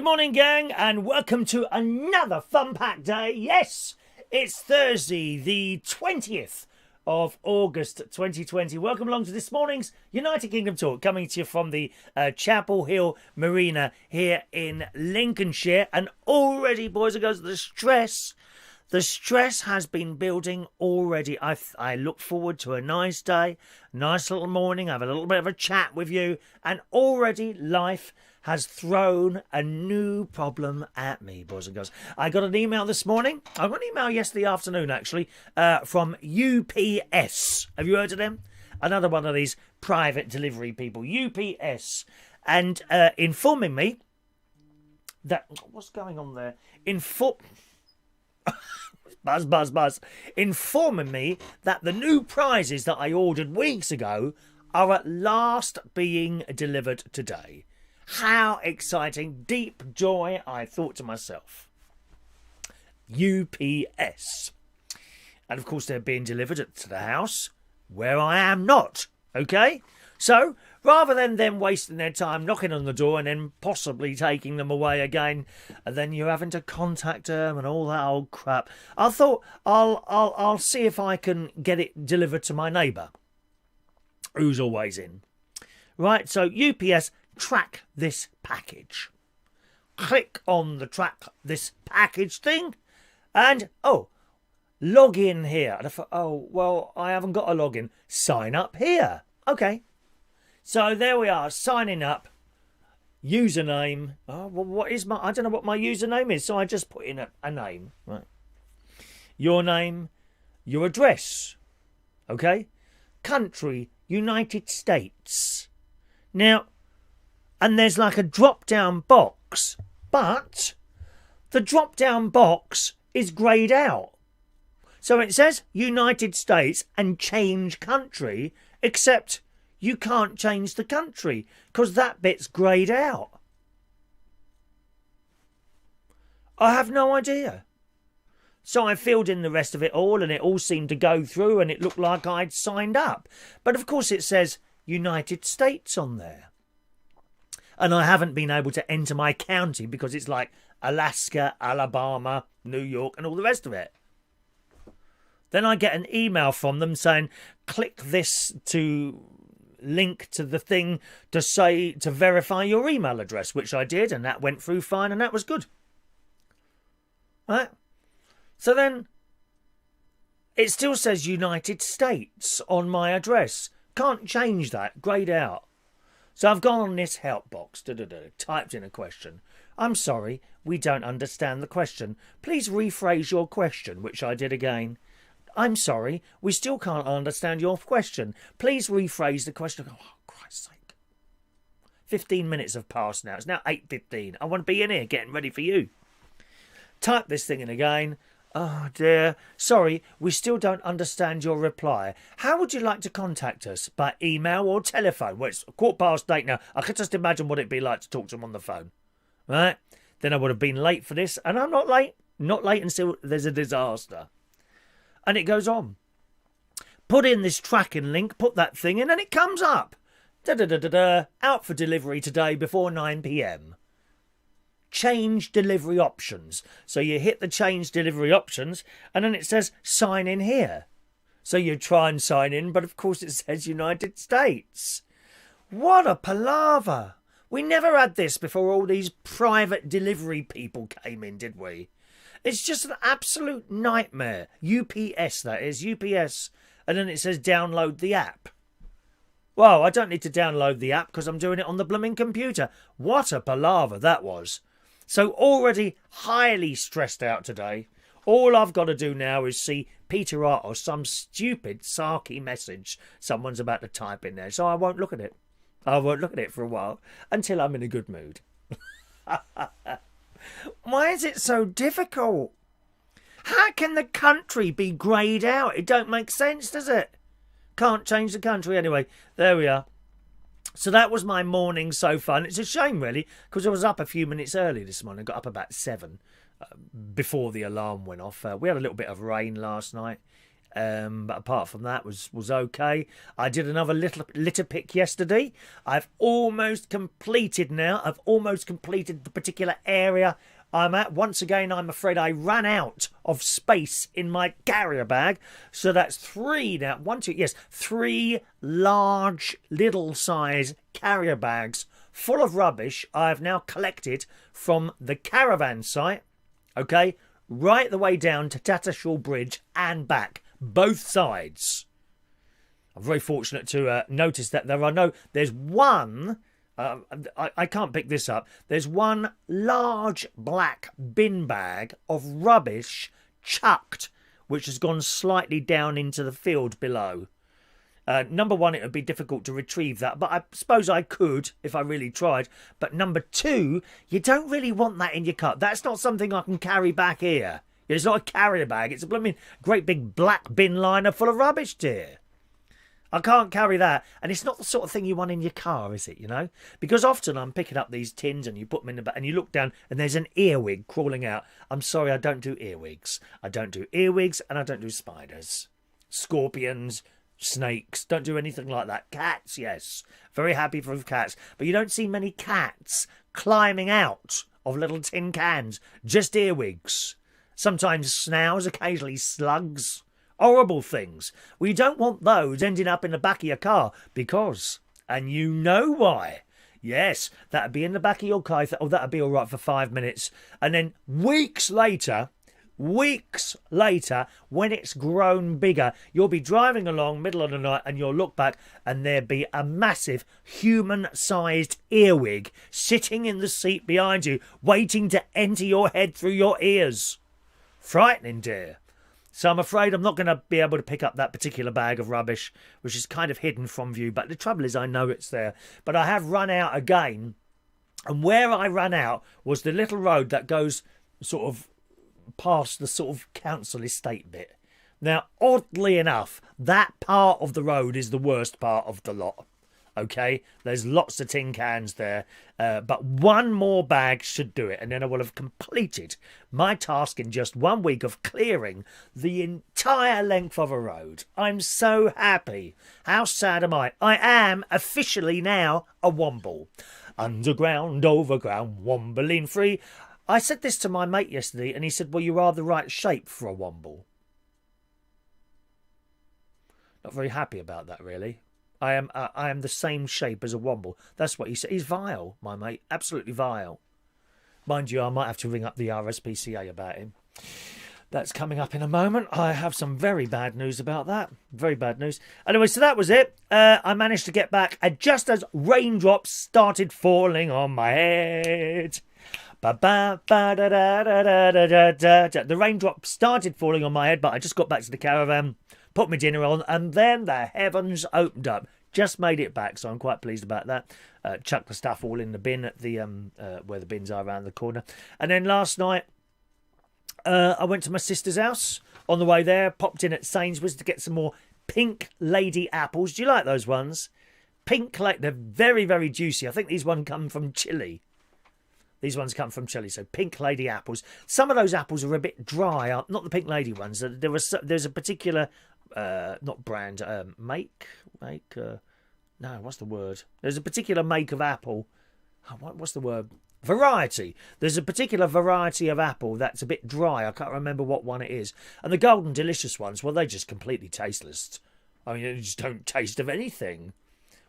morning, gang, and welcome to another fun-packed day. Yes, it's Thursday, the 20th of August 2020. Welcome along to this morning's United Kingdom Talk, coming to you from the Chapel Hill Marina here in Lincolnshire. And already, boys and girls, the stress has been building already. I look forward to a nice day, nice little morning, have a little bit of a chat with you, and already life has thrown a new problem at me, boys and girls. I got an email this morning. I got an email yesterday afternoon, actually, from UPS. Have you heard of them? Another one of these private delivery people, UPS. And informing me that... What's going on there? Buzz. Informing me that the new prizes that I ordered weeks ago are at last being delivered today. How exciting, deep joy, I thought to myself. UPS. And of course they're being delivered to the house where I am not. Okay? So, rather than them wasting their time knocking on the door and then possibly taking them away again, and then you having to contact them and all that old crap, I thought I'll see if I can get it delivered to my neighbour, who's always in. Right, so UPS, track this package. Click on the track this package thing, and log in here. And I thought, well, I haven't got a login. Sign up here. Okay. So there we are, signing up. Username. Oh, well, what is I don't know what my username is, so I just put in a name. Right. Your name, your address. Okay. Country, United States. Now, and there's like a drop-down box, but the drop-down box is greyed out. So it says United States and change country, except you can't change the country because that bit's greyed out. I have no idea. So I filled in the rest of it all and it all seemed to go through and it looked like I'd signed up. But of course it says United States on there. And I haven't been able to enter my county because it's like Alaska, Alabama, New York and all the rest of it. Then I get an email from them saying, click this to link to the thing to verify your email address, which I did, and that went through fine, and that was good. Right? So then it still says United States on my address. Can't change that. Greyed out. So I've gone on this help box, typed in a question. I'm sorry, we don't understand the question. Please rephrase your question, which I did again. I'm sorry, we still can't understand your question. Please rephrase the question. Oh, Christ's sake. 15 minutes have passed now. It's now 8:15. I want to be in here getting ready for you. Type this thing in again. Oh dear. Sorry, we still don't understand your reply. How would you like to contact us? By email or telephone? Well, it's 8:15 now. I could just imagine what it'd be like to talk to them on the phone. Right? Then I would have been late for this. And I'm not late. Not late until there's a disaster. And it goes on. Put in this tracking link. Put that thing in and it comes up. Out for delivery today before 9 p.m. Change delivery options. So you hit the change delivery options and then it says sign in here. So you try and sign in, but of course it says United States. What a palaver. We never had this before all these private delivery people came in, did we? It's just an absolute nightmare. UPS, that is, UPS. And then it says download the app. Well, I don't need to download the app because I'm doing it on the blooming computer. What a palaver that was. So already highly stressed out today. All I've got to do now is see Peter Art or some stupid sarky message someone's about to type in there. So I won't look at it. I won't look at it for a while until I'm in a good mood. Why is it so difficult? How can the country be greyed out? It don't make sense, does it? Can't change the country anyway. There we are. So that was my morning so far. And it's a shame, really, because I was up a few minutes early this morning. I got up about 7 before the alarm went off. We had a little bit of rain last night. But apart from that, was okay. I did another litter pick yesterday. I've almost completed now. I've almost completed the particular area I'm at. Once again, I'm afraid I ran out of space in my carrier bag. So that's three now. Three large, little size carrier bags full of rubbish I have now collected from the caravan site, okay, right the way down to Tattershall Bridge and back, both sides. I'm very fortunate to notice that there's one, I can't pick this up, there's one large black bin bag of rubbish chucked, which has gone slightly down into the field below. Number one, it would be difficult to retrieve that, but I suppose I could if I really tried. But number two, you don't really want that in your car. That's not something I can carry back here. It's not a carrier bag. It's a blooming great big black bin liner full of rubbish, dear. I can't carry that. And it's not the sort of thing you want in your car, is it, you know? Because often I'm picking up these tins and you put them in the back and you look down and there's an earwig crawling out. I'm sorry, I don't do earwigs. I don't do earwigs and I don't do spiders. Scorpions, snakes, don't do anything like that. Cats, yes, very happy for cats, but you don't see many cats climbing out of little tin cans. Just earwigs, sometimes snails, occasionally slugs, horrible things. We don't want those ending up in the back of your car because, and you know why. Yes, that'd be in the back of your car. That'd be all right for 5 minutes, and then weeks later, when it's grown bigger, you'll be driving along middle of the night and you'll look back and there'll be a massive human-sized earwig sitting in the seat behind you, waiting to enter your head through your ears. Frightening, dear. So I'm afraid I'm not going to be able to pick up that particular bag of rubbish, which is kind of hidden from view. But the trouble is I know it's there. But I have run out again. And where I ran out was the little road that goes sort of past the sort of council estate bit. Now, oddly enough, that part of the road is the worst part of the lot. Okay, there's lots of tin cans there, but one more bag should do it, and then I will have completed my task in just 1 week of clearing the entire length of a road. I'm so happy. How sad am I? I am officially now a Womble. Underground, overground, wombling free. I said this to my mate yesterday, and he said, well, you are the right shape for a Womble. Not very happy about that, really. I am the same shape as a Womble. That's what he said. He's vile, my mate. Absolutely vile. Mind you, I might have to ring up the RSPCA about him. That's coming up in a moment. I have some very bad news about that. Very bad news. Anyway, so that was it. I managed to get back, and just as raindrops started falling on my head... The raindrops started falling on my head, but I just got back to the caravan, put my dinner on, and then the heavens opened up. Just made it back, so I'm quite pleased about that. Chucked the stuff all in the bin at the where the bins are around the corner. And then last night, I went to my sister's house. On the way there, popped in at Sainsbury's to get some more Pink Lady apples. Do you like those ones? Pink Lady, they're very, very juicy. I think these ones come from Chile. These ones come from Chile, so Pink Lady apples. Some of those apples are a bit dry, not the Pink Lady ones. There's a particular, not brand, no, what's the word? There's a particular make of apple. What's the word? Variety. There's a particular variety of apple that's a bit dry. I can't remember what one it is. And the Golden Delicious ones, well, they're just completely tasteless. I mean, they just don't taste of anything.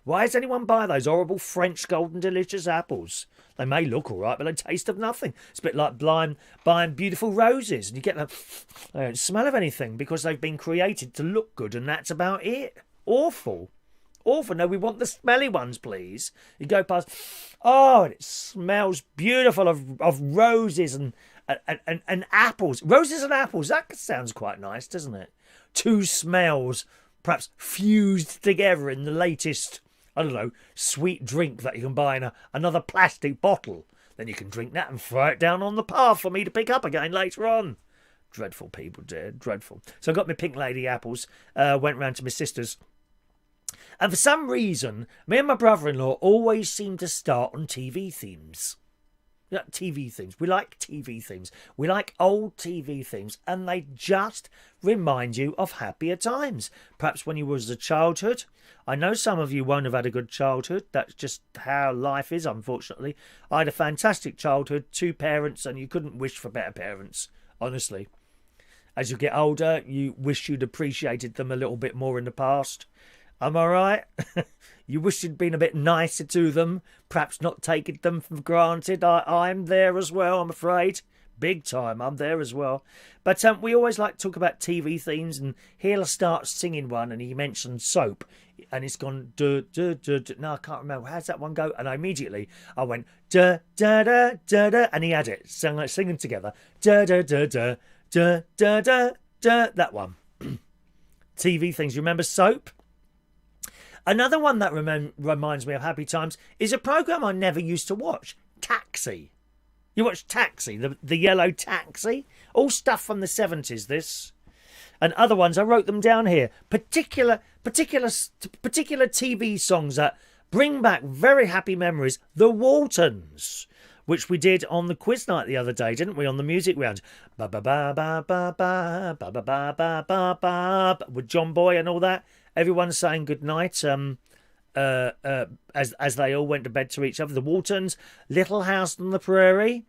Why does anyone buy those horrible French Golden Delicious apples? They may look all right, but they taste of nothing. It's a bit like buying beautiful roses, and you get they don't smell of anything because they've been created to look good, and that's about it. Awful. Awful. No, we want the smelly ones, please. You go past, oh, and it smells beautiful of roses and apples. Roses and apples, that sounds quite nice, doesn't it? Two smells perhaps fused together in the latest, I don't know, sweet drink that you can buy in another plastic bottle. Then you can drink that and throw it down on the path for me to pick up again later on. Dreadful people, dear, dreadful. So I got my Pink Lady apples, went round to my sister's. And for some reason, me and my brother-in-law always seem to start on TV themes. Yeah, TV themes. We like TV themes. We like old TV themes, and they just remind you of happier times. Perhaps when you was a childhood. I know some of you won't have had a good childhood. That's just how life is, unfortunately. I had a fantastic childhood, 2 parents, and you couldn't wish for better parents, honestly. As you get older, you wish you'd appreciated them a little bit more in the past. Am I right? You wish you'd been a bit nicer to them, perhaps not taking them for granted. I'm there as well, I'm afraid. Big time, I'm there as well. But we always like to talk about TV themes, and he'll start singing one, and he mentioned soap, and it's gone, duh, duh, duh, duh. No, I can't remember. How's that one go? And I went, da, da, da, da, da, and he had it, singing together, da, da, da, da, da, da, da, da, that one. TV things, you remember soap? Another one that reminds me of happy times is a programme I never used to watch, Taxi. You watch Taxi, the yellow taxi? All stuff from the 70s, this. And other ones, I wrote them down here. Particular TV songs that bring back very happy memories. The Waltons, which we did on the quiz night the other day, didn't we, on the music round? Ba ba ba ba ba ba ba ba ba ba ba ba, with John Boy and all that. Everyone saying good night as they all went to bed to each other. The Waltons, Little House on the Prairie.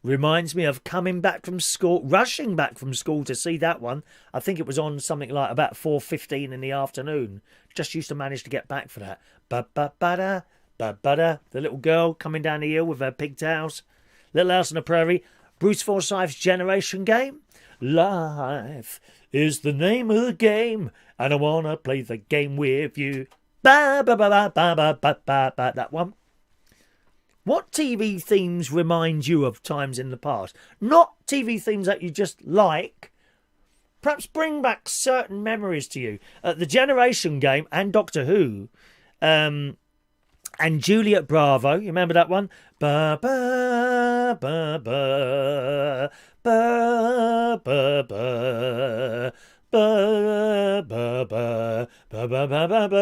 Reminds me of coming back from school, rushing back from school to see that one. I think it was on something like about 4:15 in the afternoon. Just used to manage to get back for that. Ba-ba-ba-da, ba-ba-da. The little girl coming down the hill with her pigtails. Little House on the Prairie. Bruce Forsyth's Generation Game. Life is the name of the game, and I want to play the game with you. Ba-ba-ba-ba-ba-ba-ba-ba. That one. What TV themes remind you of times in the past? Not TV themes that you just like. Perhaps bring back certain memories to you. The Generation Game and Doctor Who. And Juliet Bravo. You remember that one? Ba ba ba ba ba ba ba. Ba ba ba ba ba ba ba ba ba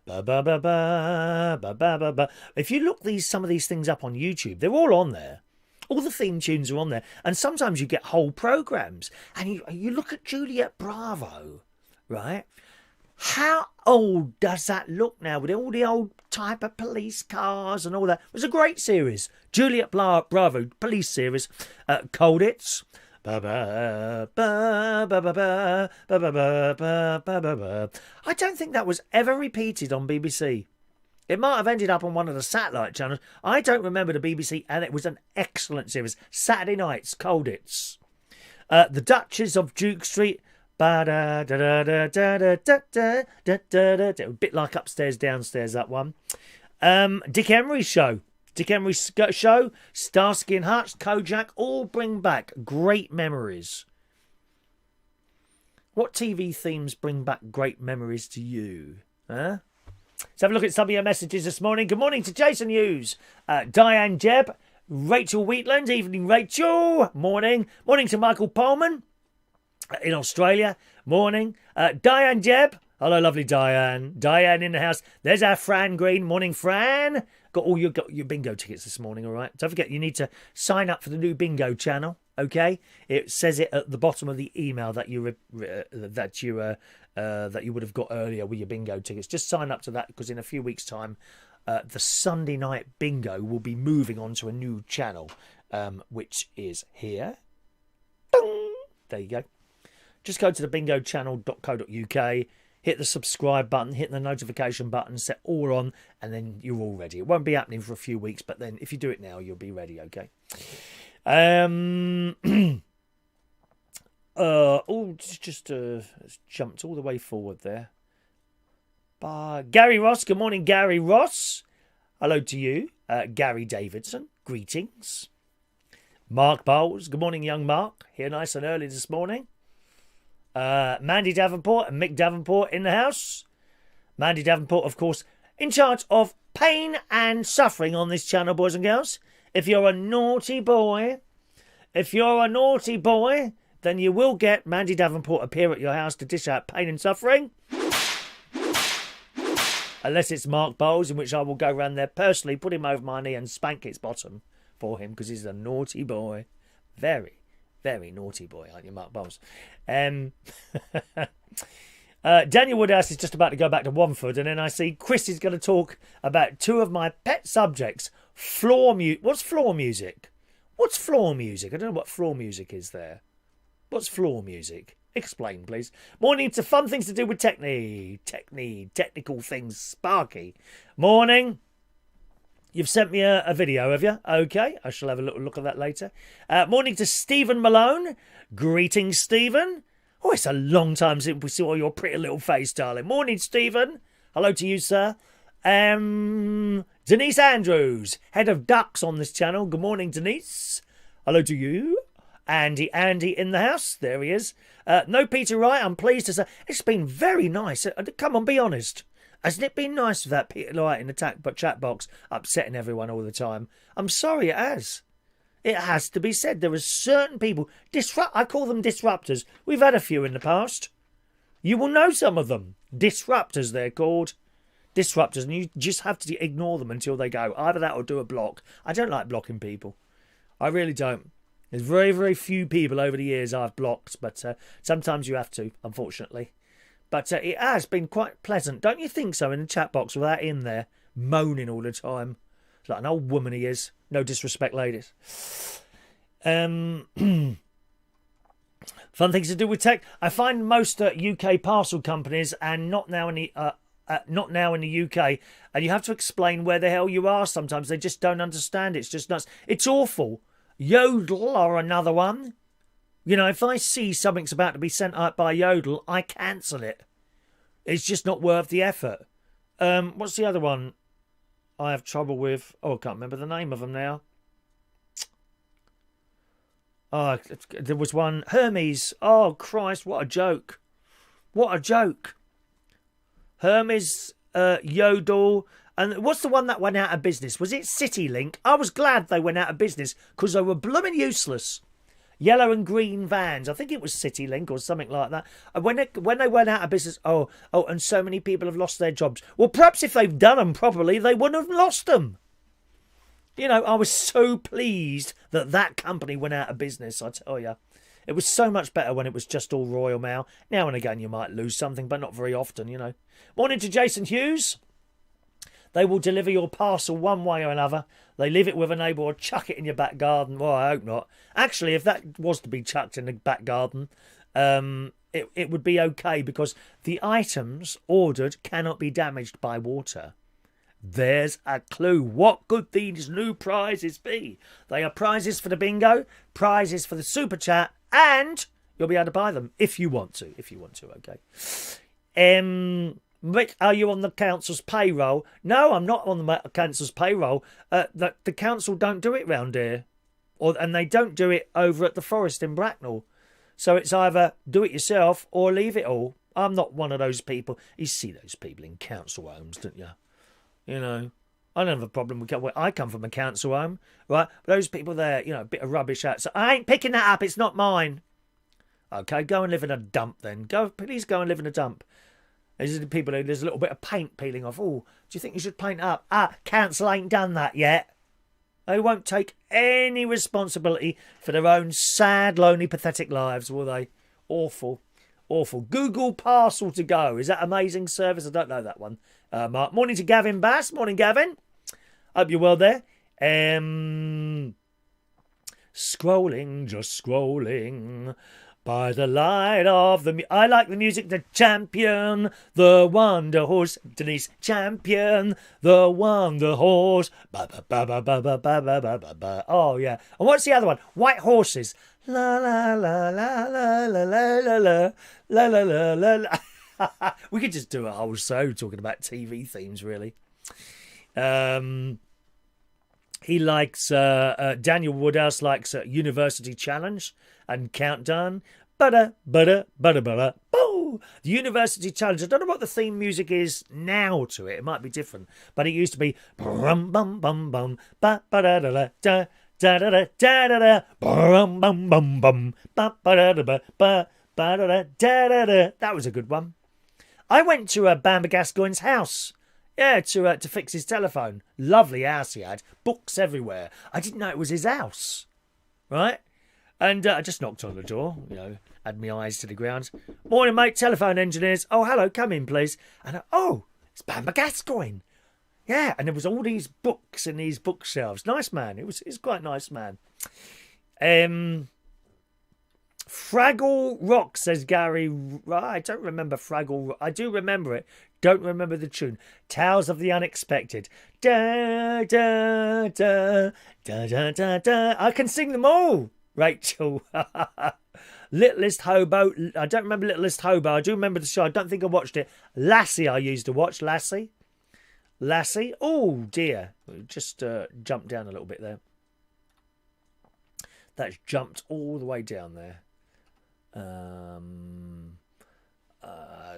ba ba ba ba ba ba. If you look some of these things up on YouTube, they're all on there. All the theme tunes are on there, and sometimes you get whole programs. And you look at Juliet Bravo, right? How old does that look now with all the old type of police cars and all that? It was a great series. Juliet Bravo police series. Cold Hits. I don't think that was ever repeated on BBC. It might have ended up on one of the satellite channels. I don't remember the BBC, and it was an excellent series. Saturday nights, Cold Hits. The Duchess of Duke Street. A bit like Upstairs, Downstairs, that one. Dick Emery's show. Dick Emery's show, Starsky and Hutch, Kojak, all bring back great memories. What TV themes bring back great memories to you? Huh? Let's have a look at some of your messages this morning. Good morning to Jason Hughes, Diane Jebb, Rachel Wheatland. Evening, Rachel. Morning. Morning to Michael Pullman in Australia. Morning. Diane Jebb. Hello, lovely Diane. Diane in the house. There's our Fran Green. Morning, Fran. Got your bingo tickets this morning, all right? Don't forget, you need to sign up for the new bingo channel, okay? It says it at the bottom of the email that you would have got earlier with your bingo tickets. Just sign up to that, because in a few weeks' time, the Sunday night bingo will be moving on to a new channel, which is here. Ding! There you go. Just go to the bingochannel.co.uk. Hit the subscribe button, hit the notification button, set all on, and then you're all ready. It won't be happening for a few weeks, but then if you do it now, you'll be ready, okay? Just jumped all the way forward there. Gary Ross, good morning, Gary Ross. Hello to you. Gary Davidson, greetings. Mark Bowles, good morning, young Mark. Here nice and early this morning. Mandy Davenport and Mick Davenport in the house. Mandy Davenport, of course, in charge of pain and suffering on this channel, boys and girls. If you're a naughty boy, then you will get Mandy Davenport appear at your house to dish out pain and suffering. Unless it's Mark Bowles, in which I will go round there personally, put him over my knee and spank its bottom for him, because he's a naughty boy. Very, very naughty boy, aren't you, Mark Bowles? Daniel Woodhouse is just about to go back to Womford, and then I see Chris is going to talk about two of my pet subjects. Floor music. What's floor music? What's floor music? I don't know what floor music is there. What's floor music? Explain, please. Morning to fun things to do with technical things. Sparky. Morning. You've sent me a video, have you? Okay, I shall have a little look at that later. Morning to Stephen Malone. Greetings, Stephen. Oh, it's a long time since we saw your pretty little face, darling. Morning, Stephen. Hello to you, sir. Denise Andrews, head of ducks on this channel. Good morning, Denise. Hello to you. Andy in the house. There he is. No Peter Wright, I'm pleased to say. It's been very nice. Come on, be honest. Hasn't it been nice with that Peter Wright in the chat box upsetting everyone all the time? I'm sorry, it has. It has to be said. There are certain people, I call them disruptors. We've had a few in the past. You will know some of them. Disruptors, they're called. Disruptors, and you just have to ignore them until they go. Either that or do a block. I don't like blocking people. I really don't. There's very, very few people over the years I've blocked, but sometimes you have to, unfortunately. But it has been quite pleasant, don't you think so, in the chat box with that in there, moaning all the time. It's like an old woman he is. No disrespect, ladies. Fun things to do with tech. I find most UK parcel companies, and not now in the UK, and you have to explain where the hell you are sometimes. They just don't understand. It's just nuts. It's awful. Yodel are another one. You know, if I see something's about to be sent out by Yodel, I cancel it. It's just not worth the effort. What's the other one I have trouble with? Oh, I can't remember the name of them now. Oh, there was one. Hermes. Oh, Christ, what a joke. What a joke. Hermes, Yodel, and what's the one that went out of business? Was it CityLink? I was glad they went out of business because they were blooming useless. Yellow and green vans. I think it was CityLink or something like that. And when they went out of business, and so many people have lost their jobs. Well, perhaps if they've done them properly, they wouldn't have lost them. You know, I was so pleased that company went out of business, I tell you. It was so much better when it was just all Royal Mail. Now and again you might lose something, but not very often, you know. Morning to Jason Hughes. They will deliver your parcel one way or another. They leave it with a neighbour or chuck it in your back garden. Well, I hope not. Actually, if that was to be chucked in the back garden, it would be okay because the items ordered cannot be damaged by water. There's a clue. What could these new prizes be? They are prizes for the bingo, prizes for the super chat, and you'll be able to buy them if you want to. Okay. Rick, are you on the council's payroll? No, I'm not on the council's payroll. The council don't do it round here. And they don't do it over at the forest in Bracknell. So it's either do it yourself or leave it all. I'm not one of those people. You see those people in council homes, don't you? You know, I don't have a problem with I come from a council home, right? But those people there, you know, a bit of rubbish out. So I ain't picking that up. It's not mine. Okay, go and live in a dump then. Please go and live in a dump. There's people who there's a little bit of paint peeling off. Oh, do you think you should paint up? Council ain't done that yet. They won't take any responsibility for their own sad, lonely, pathetic lives, will they? Awful. Awful. Google Parcel to Go. Is that amazing service? I don't know that one. Mark. Morning to Gavin Bass. Morning, Gavin. Hope you're well there. Scrolling, just scrolling. By the light of the... I like the music. The champion, the wonder horse. Denise, champion, the wonder horse. Ba, ba, ba, ba, ba, ba, ba, ba, ba, ba. Oh, yeah. And what's the other one? White horses. La, la, la, la, la, la, la, la, la, la, la, la, la, la. We could just do a whole show talking about TV themes, really. He likes... Daniel Woodhouse likes University Challenge and Countdown. Bada, bada, bada, bada, boo! The University Challenge. I don't know what the theme music is now to it. It might be different. But it used to be... Bum, bum, bum, bum, ba, ba, da, da, da, da, da, da, da, da, da, bum, bum, bum, bum, ba, ba, da, da, ba, ba, da, da, da, da, da. That was a good one. I went to Bamber Gascoigne's house Yeah, to fix his telephone. Lovely house he had. Books everywhere. I didn't know it was his house. Right? And I just knocked on the door, had my eyes to the ground. Morning, mate, telephone engineers. Oh, hello, come in, please. And it's Bamber Gascoigne. Yeah, and there was all these books in these bookshelves. Nice man. It was quite a nice man. Fraggle Rock, says Gary. I don't remember Fraggle Rock. I do remember it. Don't remember the tune. Tales of the Unexpected. Da, da, da, da, da, da, da. I can sing them all, Rachel. Littlest Hobo. I don't remember Littlest Hobo. I do remember the show. I don't think I watched it. Lassie I used to watch. Lassie. Oh, dear. Just jumped down a little bit there. That's jumped all the way down there.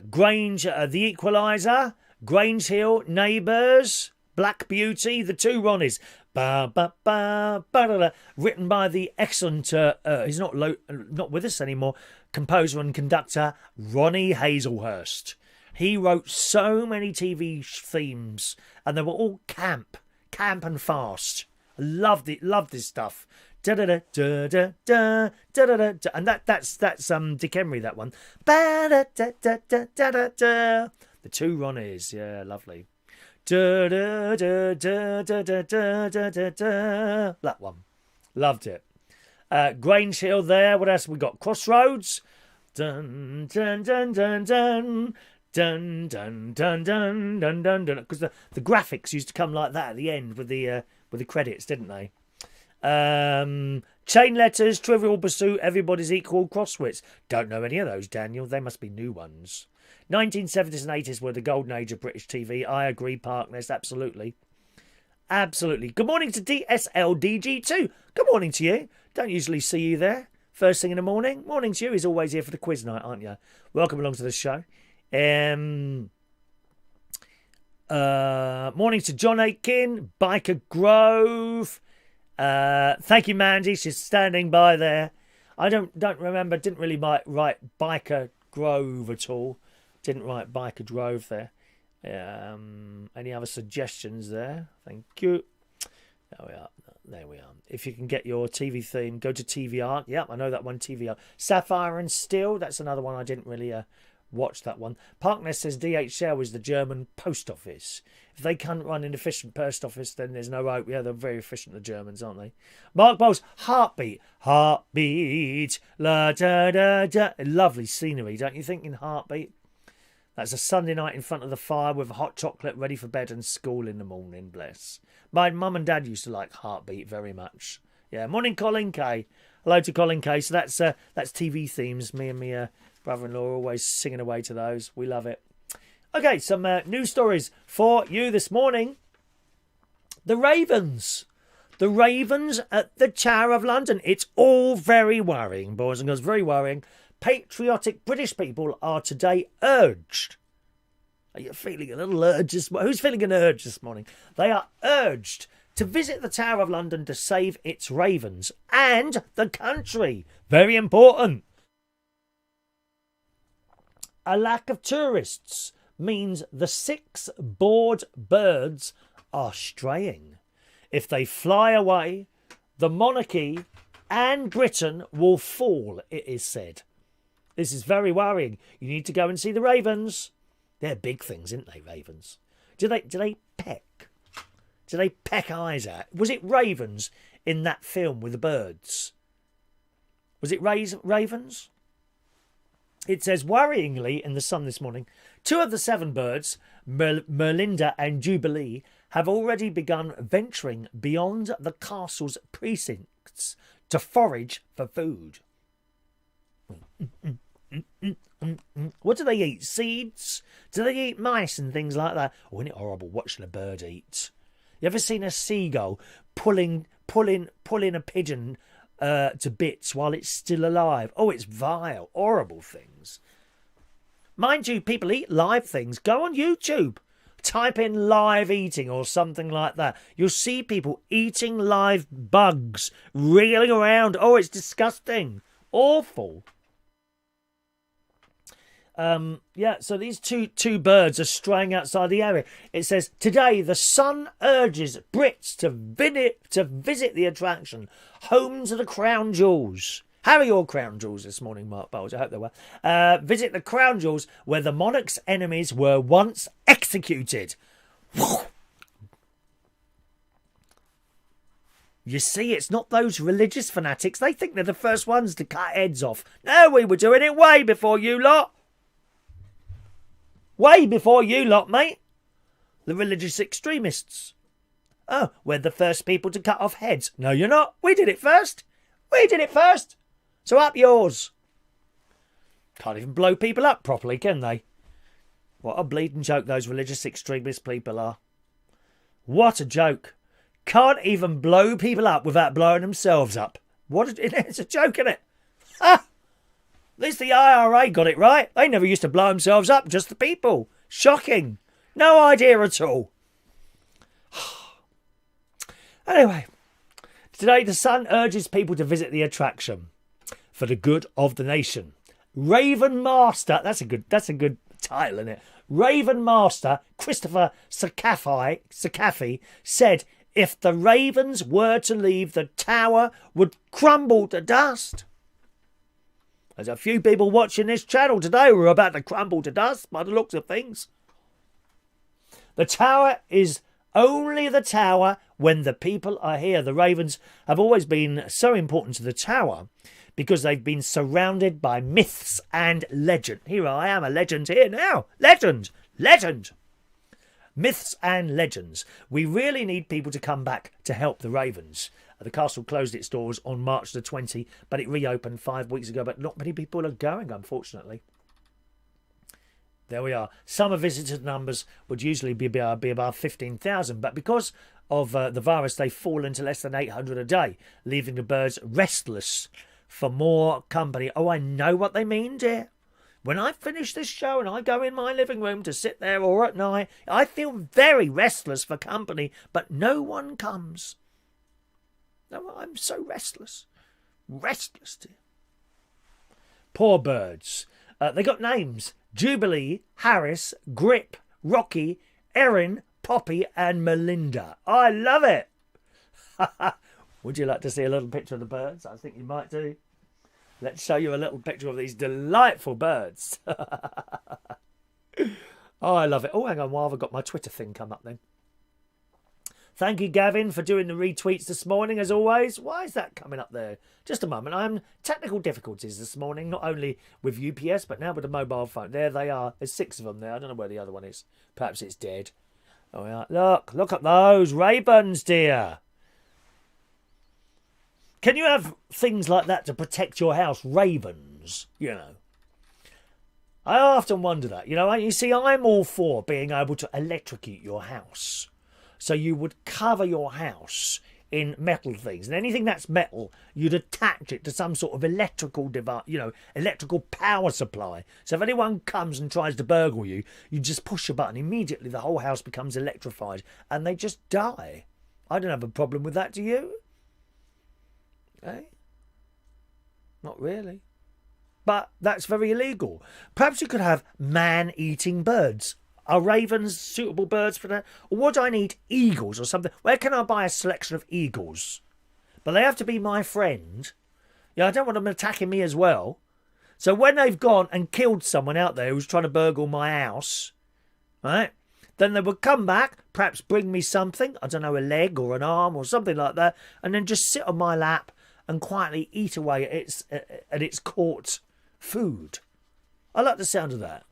Grange, The Equalizer, Grange Hill, Neighbours, Black Beauty, The Two Ronnies. Ba, ba, ba, ba, da, da. Written by the excellent, he's not with us anymore, composer and conductor Ronnie Hazelhurst. He wrote so many TV themes, and they were all camp and fast. I loved this stuff. Da da da da da da da da da, and that's Dick Emery, that one. Ba da da da da da da da. The Two Ronnies, yeah, lovely. Da da da da da da da da da da. That one, loved it. Grange Hill there. What else have we got? Crossroads. Dun dun dun dun dun. Dun dun dun dun dun dun dun, because the graphics used to come like that at the end with the credits, didn't they? Chain Letters, Trivial Pursuit, Everybody's Equal, Crosswits. Don't know any of those, Daniel. They must be new ones. 1970s and 80s were the golden age of British TV. I agree, Parkness, absolutely. Absolutely. Good morning to DSLDG2. Good morning to you. Don't usually see you there first thing in the morning. Morning to you. He's always here for the quiz night, aren't you? Welcome along to the show. Morning to John Aitken, Biker Grove. Thank you, Mandy. She's standing by there. I don't remember. Didn't really write Biker Grove at all. Didn't write Biker Grove there. Any other suggestions there? Thank you. There we are. If you can get your TV theme, go to TV Art. Yep, I know that one. TV Art. Sapphire and Steel. That's another one I didn't really watch that one. Parkness says DHL is the German post office. If they can't run an efficient post office, then there's no hope. Yeah, they're very efficient, the Germans, aren't they? Mark Bowles, Heartbeat. Heartbeat. La da da da. Lovely scenery, don't you think, in Heartbeat? That's a Sunday night in front of the fire with a hot chocolate ready for bed and school in the morning, bless. My mum and dad used to like Heartbeat very much. Yeah, morning Colin K. Hello to Colin K. So that's TV themes. Me and my brother-in-law are always singing away to those. We love it. Okay, some news stories for you this morning. The Ravens. The Ravens at the Tower of London. It's all very worrying, boys and girls, very worrying. Patriotic British people are today urged. Are you feeling a little urge this morning? Who's feeling an urge this morning? They are urged to visit the Tower of London to save its ravens and the country. Very important. A lack of tourists means the 6 bored birds are straying. If they fly away, the monarchy and Britain will fall, it is said. This is very worrying. You need to go and see the ravens. They're big things, aren't they, ravens? Do they peck? Do they peck eyes out? Was it ravens in that film with the birds? Was it ravens? It says, worryingly, in the Sun this morning, 2 of the 7 birds, Merlinda and Jubilee, have already begun venturing beyond the castle's precincts to forage for food. What do they eat? Seeds? Do they eat mice and things like that? Oh, isn't it horrible watching a bird eat? You ever seen a seagull pulling a pigeon to bits while it's still alive? Oh, it's vile, horrible things. Mind you, people eat live things. Go on YouTube. Type in live eating or something like that. You'll see people eating live bugs, reeling around. Oh, it's disgusting. Awful. Yeah, so these two birds are straying outside the area. It says, today the Sun urges Brits to visit the attraction, home to the Crown Jewels. How are your Crown Jewels this morning, Mark Bowles? I hope they were. Visit the Crown Jewels, where the monarch's enemies were once executed. You see, it's not those religious fanatics. They think they're the first ones to cut heads off. No, we were doing it way before you lot. Way before you lot, mate. The religious extremists. Oh, we're the first people to cut off heads. No, you're not. We did it first. We did it first. So up yours. Can't even blow people up properly, can they? What a bleeding joke those religious extremist people are. What a joke. Can't even blow people up without blowing themselves up. It's a joke, isn't it? Ah! At least the IRA got it right. They never used to blow themselves up, just the people. Shocking. No idea at all. Anyway, today the Sun urges people to visit the attraction for the good of the nation. Raven Master, that's a good title, isn't it? Raven Master Christopher Sakafi said if the ravens were to leave, the tower would crumble to dust. There's a few people watching this channel today who are about to crumble to dust by the looks of things. The tower is only the tower when the people are here. The ravens have always been so important to the tower because they've been surrounded by myths and legend. Here I am, a legend here now. Legend. Myths and legends. We really need people to come back to help the ravens. The castle closed its doors on March the 20th, but it reopened 5 weeks ago. But not many people are going, unfortunately. There we are. Summer visitor numbers would usually be above 15,000, but because of the virus, they fall into less than 800 a day, leaving the birds restless for more company. Oh, I know what they mean, dear. When I finish this show and I go in my living room to sit there or at night, I feel very restless for company, but no one comes. No, I'm so restless. Restless, dear. Poor birds. They got names. Jubilee, Harris, Grip, Rocky, Erin, Poppy and Melinda. I love it. Would you like to see a little picture of the birds? I think you might do. Let's show you a little picture of these delightful birds. Oh, I love it. Oh, hang on, while I've got my Twitter thing come up then. Thank you, Gavin, for doing the retweets this morning, as always. Why is that coming up there? Just a moment. I'm technical difficulties this morning, not only with UPS, but now with the mobile phone. There they are. There's 6 of them there. I don't know where the other one is. Perhaps it's dead. Oh, yeah. Look at those ravens, dear. Can you have things like that to protect your house? Ravens, you know. I often wonder that. You know, you see, I'm all for being able to electrocute your house. So you would cover your house in metal things. And anything that's metal, you'd attach it to some sort of electrical device, you know, electrical power supply. So if anyone comes and tries to burgle you, you just push a button. Immediately the whole house becomes electrified and they just die. I don't have a problem with that, do you? Eh? Not really. But that's very illegal. Perhaps you could have man-eating birds. Are ravens suitable birds for that? Or would I need eagles or something? Where can I buy a selection of eagles? But they have to be my friend. Yeah, I don't want them attacking me as well. So when they've gone and killed someone out there who's trying to burgle my house, right? Then they would come back, perhaps bring me something, I don't know, a leg or an arm or something like that, and then just sit on my lap and quietly eat away at its caught food. I like the sound of that.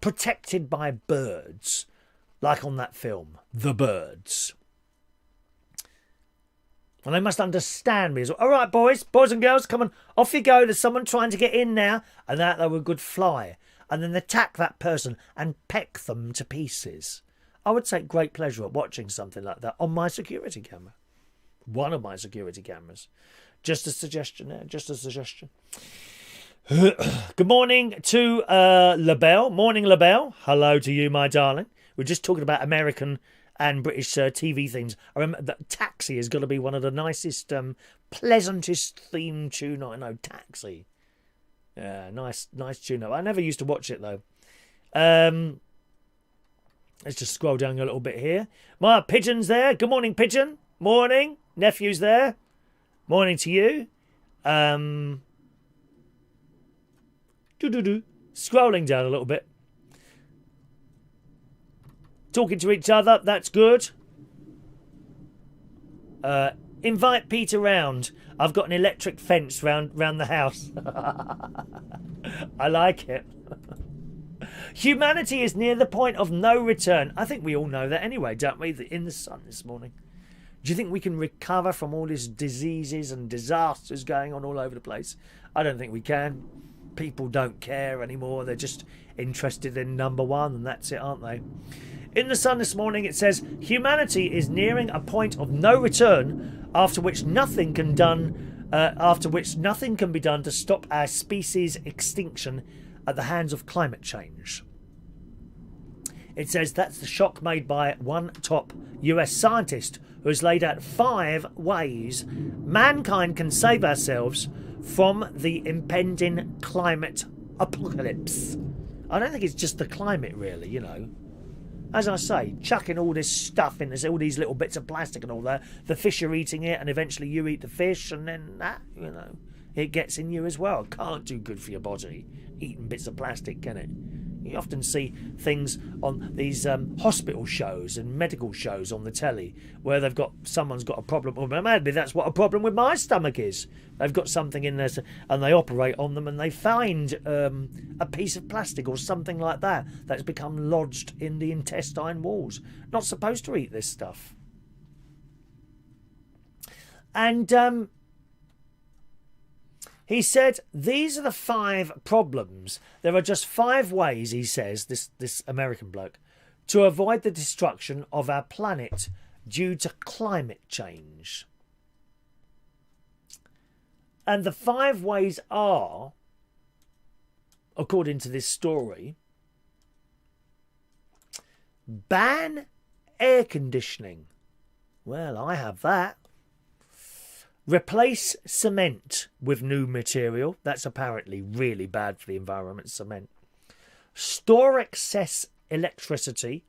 Protected by birds, like on that film, The Birds. And they must understand me as well. All right, boys and girls, come on, off you go. There's someone trying to get in now. And that they would fly. And then attack that person and peck them to pieces. I would take great pleasure at watching something like that on my security camera. One of my security cameras. Just a suggestion there, just a suggestion. Good morning to LaBelle. Morning, LaBelle. Hello to you, my darling. We're just talking about American and British TV themes. I remember that Taxi has got to be one of the nicest, pleasantest theme tune I know. Taxi. Yeah, nice tune. I never used to watch it, though. Let's just scroll down a little bit here. My pigeon's there. Good morning, pigeon. Morning. Nephew's there. Morning to you. Scrolling down a little bit. Talking to each other. That's good. Invite Peter round. I've got an electric fence round the house. I like it. Humanity is near the point of no return. I think we all know that anyway, don't we? In the sun this morning. Do you think we can recover from all these diseases and disasters going on all over the place? I don't think we can. People don't care anymore. They're just interested in number one, and that's it, aren't they? In the Sun this morning, it says, humanity is nearing a point of no return after which nothing can be done to stop our species' extinction at the hands of climate change. It says that's the shock made by one top US scientist who has laid out 5 ways mankind can save ourselves from the impending climate apocalypse. I don't think it's just the climate, really, you know. As I say, chucking all this stuff in, there's all these little bits of plastic and all that. The fish are eating it, and eventually you eat the fish, and then that, you know, it gets in you as well. It can't do good for your body, eating bits of plastic, can it? You often see things on these hospital shows and medical shows on the telly where someone's got a problem. Well, maybe that's what a problem with my stomach is. They've got something in there and they operate on them and they find a piece of plastic or something like that that's become lodged in the intestine walls. Not supposed to eat this stuff. And he said, these are the 5 problems. There are just 5 ways, he says, this American bloke, to avoid the destruction of our planet due to climate change. And the 5 ways are, according to this story, ban air conditioning. Well, I have that. Replace cement with new material. That's apparently really bad for the environment, cement. Store excess electricity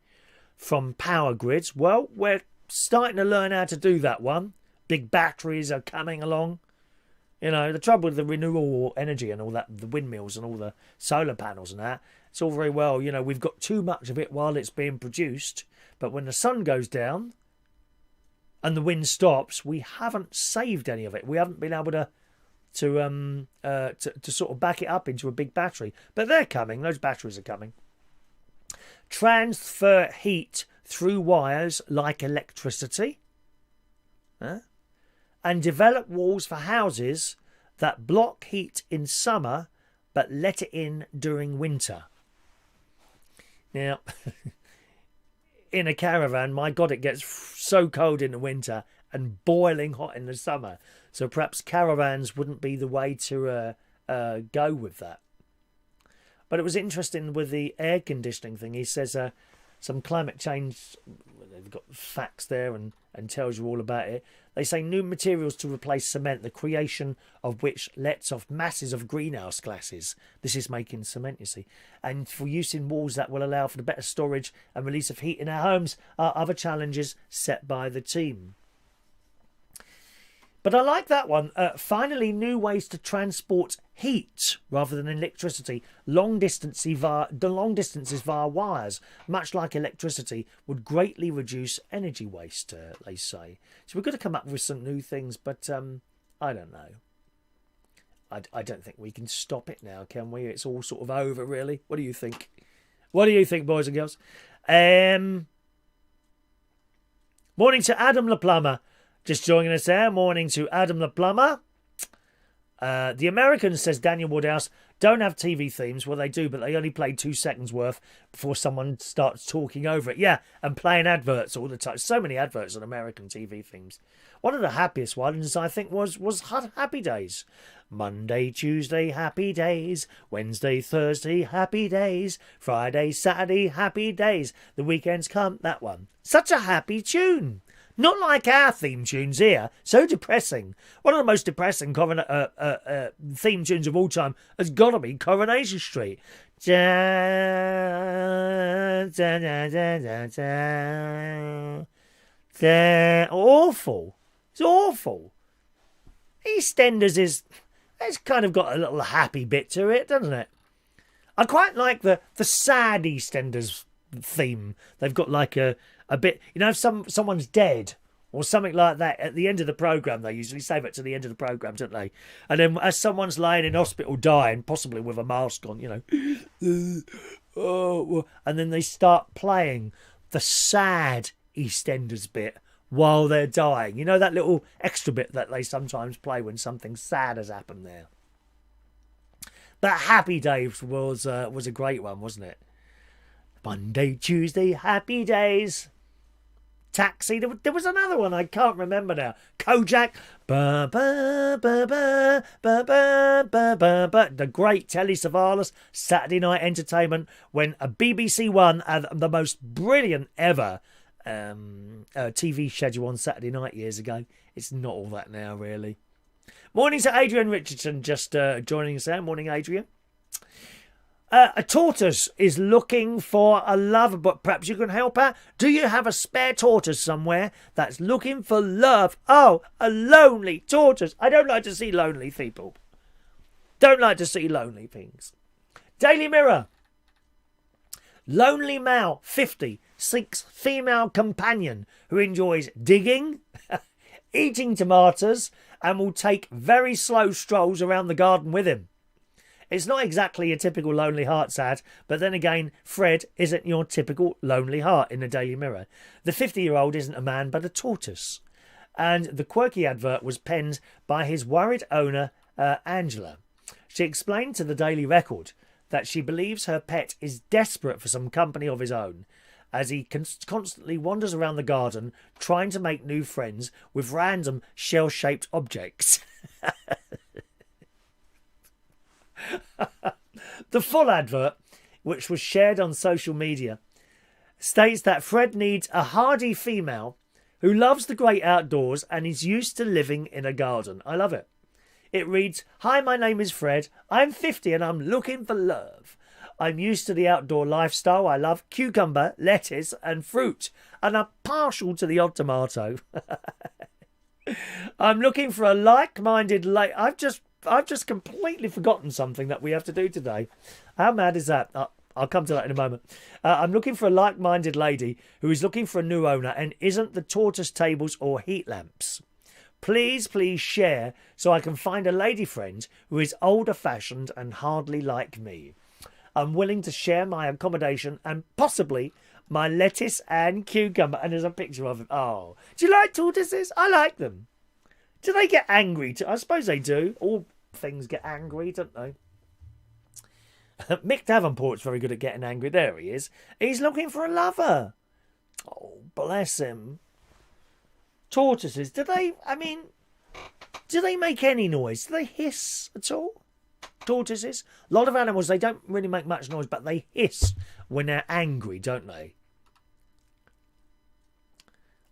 from power grids. Well, we're starting to learn how to do that one. Big batteries are coming along. You know, the trouble with the renewable energy and all that, the windmills and all the solar panels and that, it's all very well, you know, we've got too much of it while it's being produced. But when the sun goes down and the wind stops, we haven't saved any of it. We haven't been able to sort of back it up into a big battery. But they're coming. Those batteries are coming. Transfer heat through wires like electricity. And develop walls for houses that block heat in summer but let it in during winter. Now, in a caravan, my God, it gets so cold in the winter and boiling hot in the summer. So perhaps caravans wouldn't be the way to go with that. But it was interesting with the air conditioning thing. He says some climate change, they've got facts there and tells you all about it. They say new materials to replace cement, the creation of which lets off masses of greenhouse gases. This is making cement, you see. And for use in walls that will allow for the better storage and release of heat in our homes are other challenges set by the team. But I like that one. Finally, new ways to transport heat rather than electricity. Long distances via wires, much like electricity, would greatly reduce energy waste, they say. So we've got to come up with some new things, but I don't know. I don't think we can stop it now, can we? It's all sort of over, really. What do you think? What do you think, boys and girls? Morning to Adam the Plumber. Just joining us there. Morning to Adam the Plumber. The Americans, says Daniel Woodhouse, don't have TV themes. Well, they do, but they only play 2 seconds worth before someone starts talking over it. Yeah, and playing adverts all the time. So many adverts on American TV themes. One of the happiest ones, I think, was Happy Days. Monday, Tuesday, happy days. Wednesday, Thursday, happy days. Friday, Saturday, happy days. The weekends come. That one. Such a happy tune. Not like our theme tunes here. So depressing. One of the most depressing theme tunes of all time has got to be Coronation Street. Awful. It's awful. EastEnders it's kind of got a little happy bit to it, doesn't it? I quite like the sad EastEnders theme. They've got like a bit, you know, if someone's dead or something like that at the end of the programme. They usually save it to the end of the programme, don't they? And then as someone's laying in hospital dying, possibly with a mask on, you know, and then they start playing the sad EastEnders bit while they're dying. You know, that little extra bit that they sometimes play when something sad has happened there. But Happy Days was a great one, wasn't it? Monday, Tuesday, Happy Days. Taxi. There was another one I can't remember now. Kojak. Ba, ba, ba, ba, ba, ba, ba, ba, ba. The great Telly Savalas Saturday night entertainment when a BBC One had the most brilliant ever TV schedule on Saturday night years ago. It's not all that now, really. Morning to Adrian Richardson, just joining us there. Morning, Adrian. A tortoise is looking for a lover, but perhaps you can help her. Do you have a spare tortoise somewhere that's looking for love? Oh, a lonely tortoise. I don't like to see lonely people. Don't like to see lonely things. Daily Mirror. Lonely male, 50, seeks female companion who enjoys digging, eating tomatoes, and will take very slow strolls around the garden with him. It's not exactly a typical Lonely Hearts ad, but then again, Fred isn't your typical Lonely Heart in the Daily Mirror. The 50-year-old isn't a man, but a tortoise. And the quirky advert was penned by his worried owner, Angela. She explained to the Daily Record that she believes her pet is desperate for some company of his own, as he constantly wanders around the garden trying to make new friends with random shell-shaped objects. The full advert, which was shared on social media, states that Fred needs a hardy female who loves the great outdoors and is used to living in a garden. I love it. It reads, "Hi, my name is Fred. I'm 50 and I'm looking for love. I'm used to the outdoor lifestyle. I love cucumber, lettuce and fruit, and I'm partial to the odd tomato. I'm looking for a like-minded I've just completely forgotten something that we have to do today. How mad is that? I'll come to that in a moment. I'm looking for a like-minded lady who is looking for a new owner and isn't the tortoise tables or heat lamps. Please share so I can find a lady friend who is older-fashioned and hardly like me. I'm willing to share my accommodation and possibly my lettuce and cucumber." And there's a picture of him. Oh, do you like tortoises? I like them. Do they get angry? I suppose they do. All things get angry, don't they? Mick Davenport's very good at getting angry. There he is. He's looking for a lover. Oh, bless him. Tortoises, do they make any noise? Do they hiss at all? Tortoises? A lot of animals, they don't really make much noise, but they hiss when they're angry, don't they?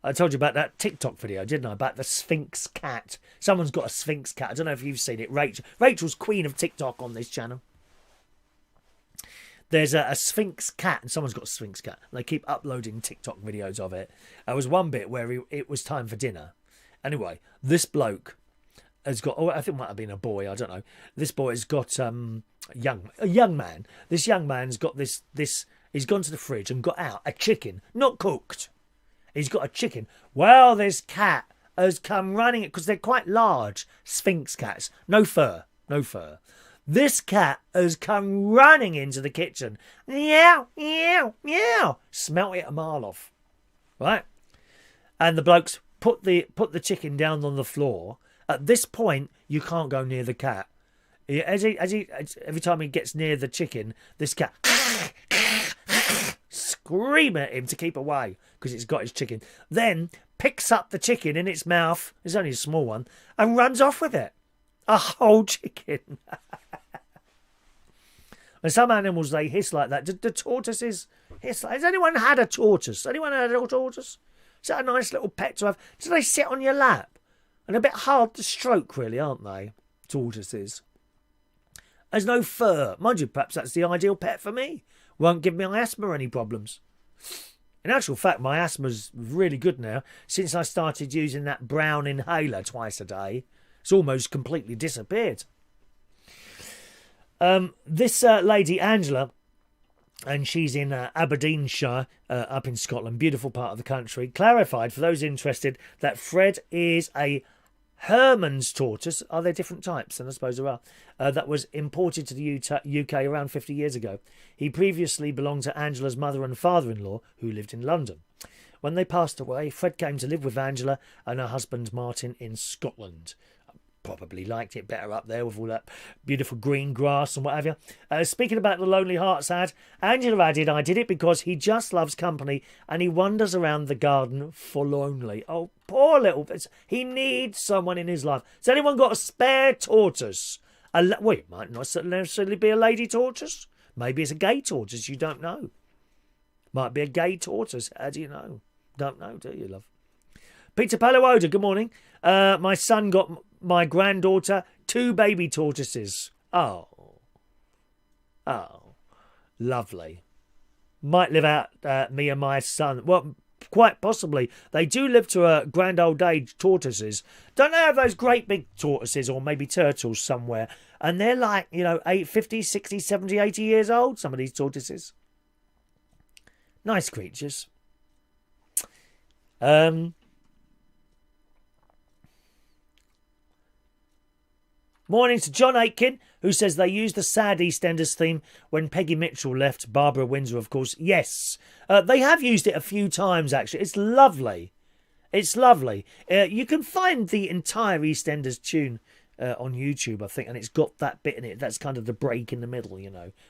I told you about that TikTok video, didn't I? About the Sphinx cat. Someone's got a Sphinx cat. I don't know if you've seen it. Rachel's queen of TikTok on this channel. There's a Sphinx cat, and someone's got a Sphinx cat. They keep uploading TikTok videos of it. There was one bit where it was time for dinner. Anyway, this bloke has got, I think it might have been a boy, I don't know. This boy has got a young man. This young man's got this. He's gone to the fridge and got out a chicken, not cooked. He's got a chicken. Well, this cat has come running, because they're quite large Sphinx cats. No fur. This cat has come running into the kitchen. Meow, meow, meow. Smelt it a mile off. Right? And the blokes put the chicken down on the floor. At this point, you can't go near the cat. Every time he gets near the chicken, this cat scream at him to keep away because it's got his chicken. Then picks up the chicken in its mouth, it's only a small one, and runs off with it. A whole chicken. And some animals, they hiss like that. Do tortoises hiss? Has anyone had a tortoise? Anyone had a tortoise? Is that a nice little pet to have? Do they sit on your lap? And a bit hard to stroke, really, aren't they? Tortoises. There's no fur. Mind you, perhaps that's the ideal pet for me. Won't give my asthma any problems. In actual fact, my asthma's really good now. Since I started using that brown inhaler twice a day, it's almost completely disappeared. This lady, Angela, and she's in Aberdeenshire, up in Scotland, beautiful part of the country, clarified for those interested that Fred is a Hermann's tortoise. Are there different types? And I suppose there are. That was imported to the UK around 50 years ago. He previously belonged to Angela's mother and father-in-law, who lived in London. When they passed away, Fred came to live with Angela and her husband Martin in Scotland. Probably liked it better up there with all that beautiful green grass and what have you. Speaking about the Lonely Hearts ad, Angela added, I did it because he just loves company and he wanders around the garden forlornly. Oh, poor little... He needs someone in his life. Has anyone got a spare tortoise? Well, it might not necessarily be a lady tortoise. Maybe it's a gay tortoise, you don't know. Might be a gay tortoise, how do you know? Don't know, do you, love? Peter Palowoda, good morning. My son got my granddaughter 2 baby tortoises. Oh, lovely. Might live out me and my son. Well, quite possibly. They do live to a grand old age, tortoises. Don't they have those great big tortoises or maybe turtles somewhere? And they're like, 50, 60, 70, 80 years old, some of these tortoises. Nice creatures. Morning to John Aitken, who says they used the sad EastEnders theme when Peggy Mitchell left. Barbara Windsor, of course. Yes, they have used it a few times, actually. It's lovely. It's lovely. You can find the entire EastEnders tune on YouTube, I think, and it's got that bit in it. That's kind of the break in the middle,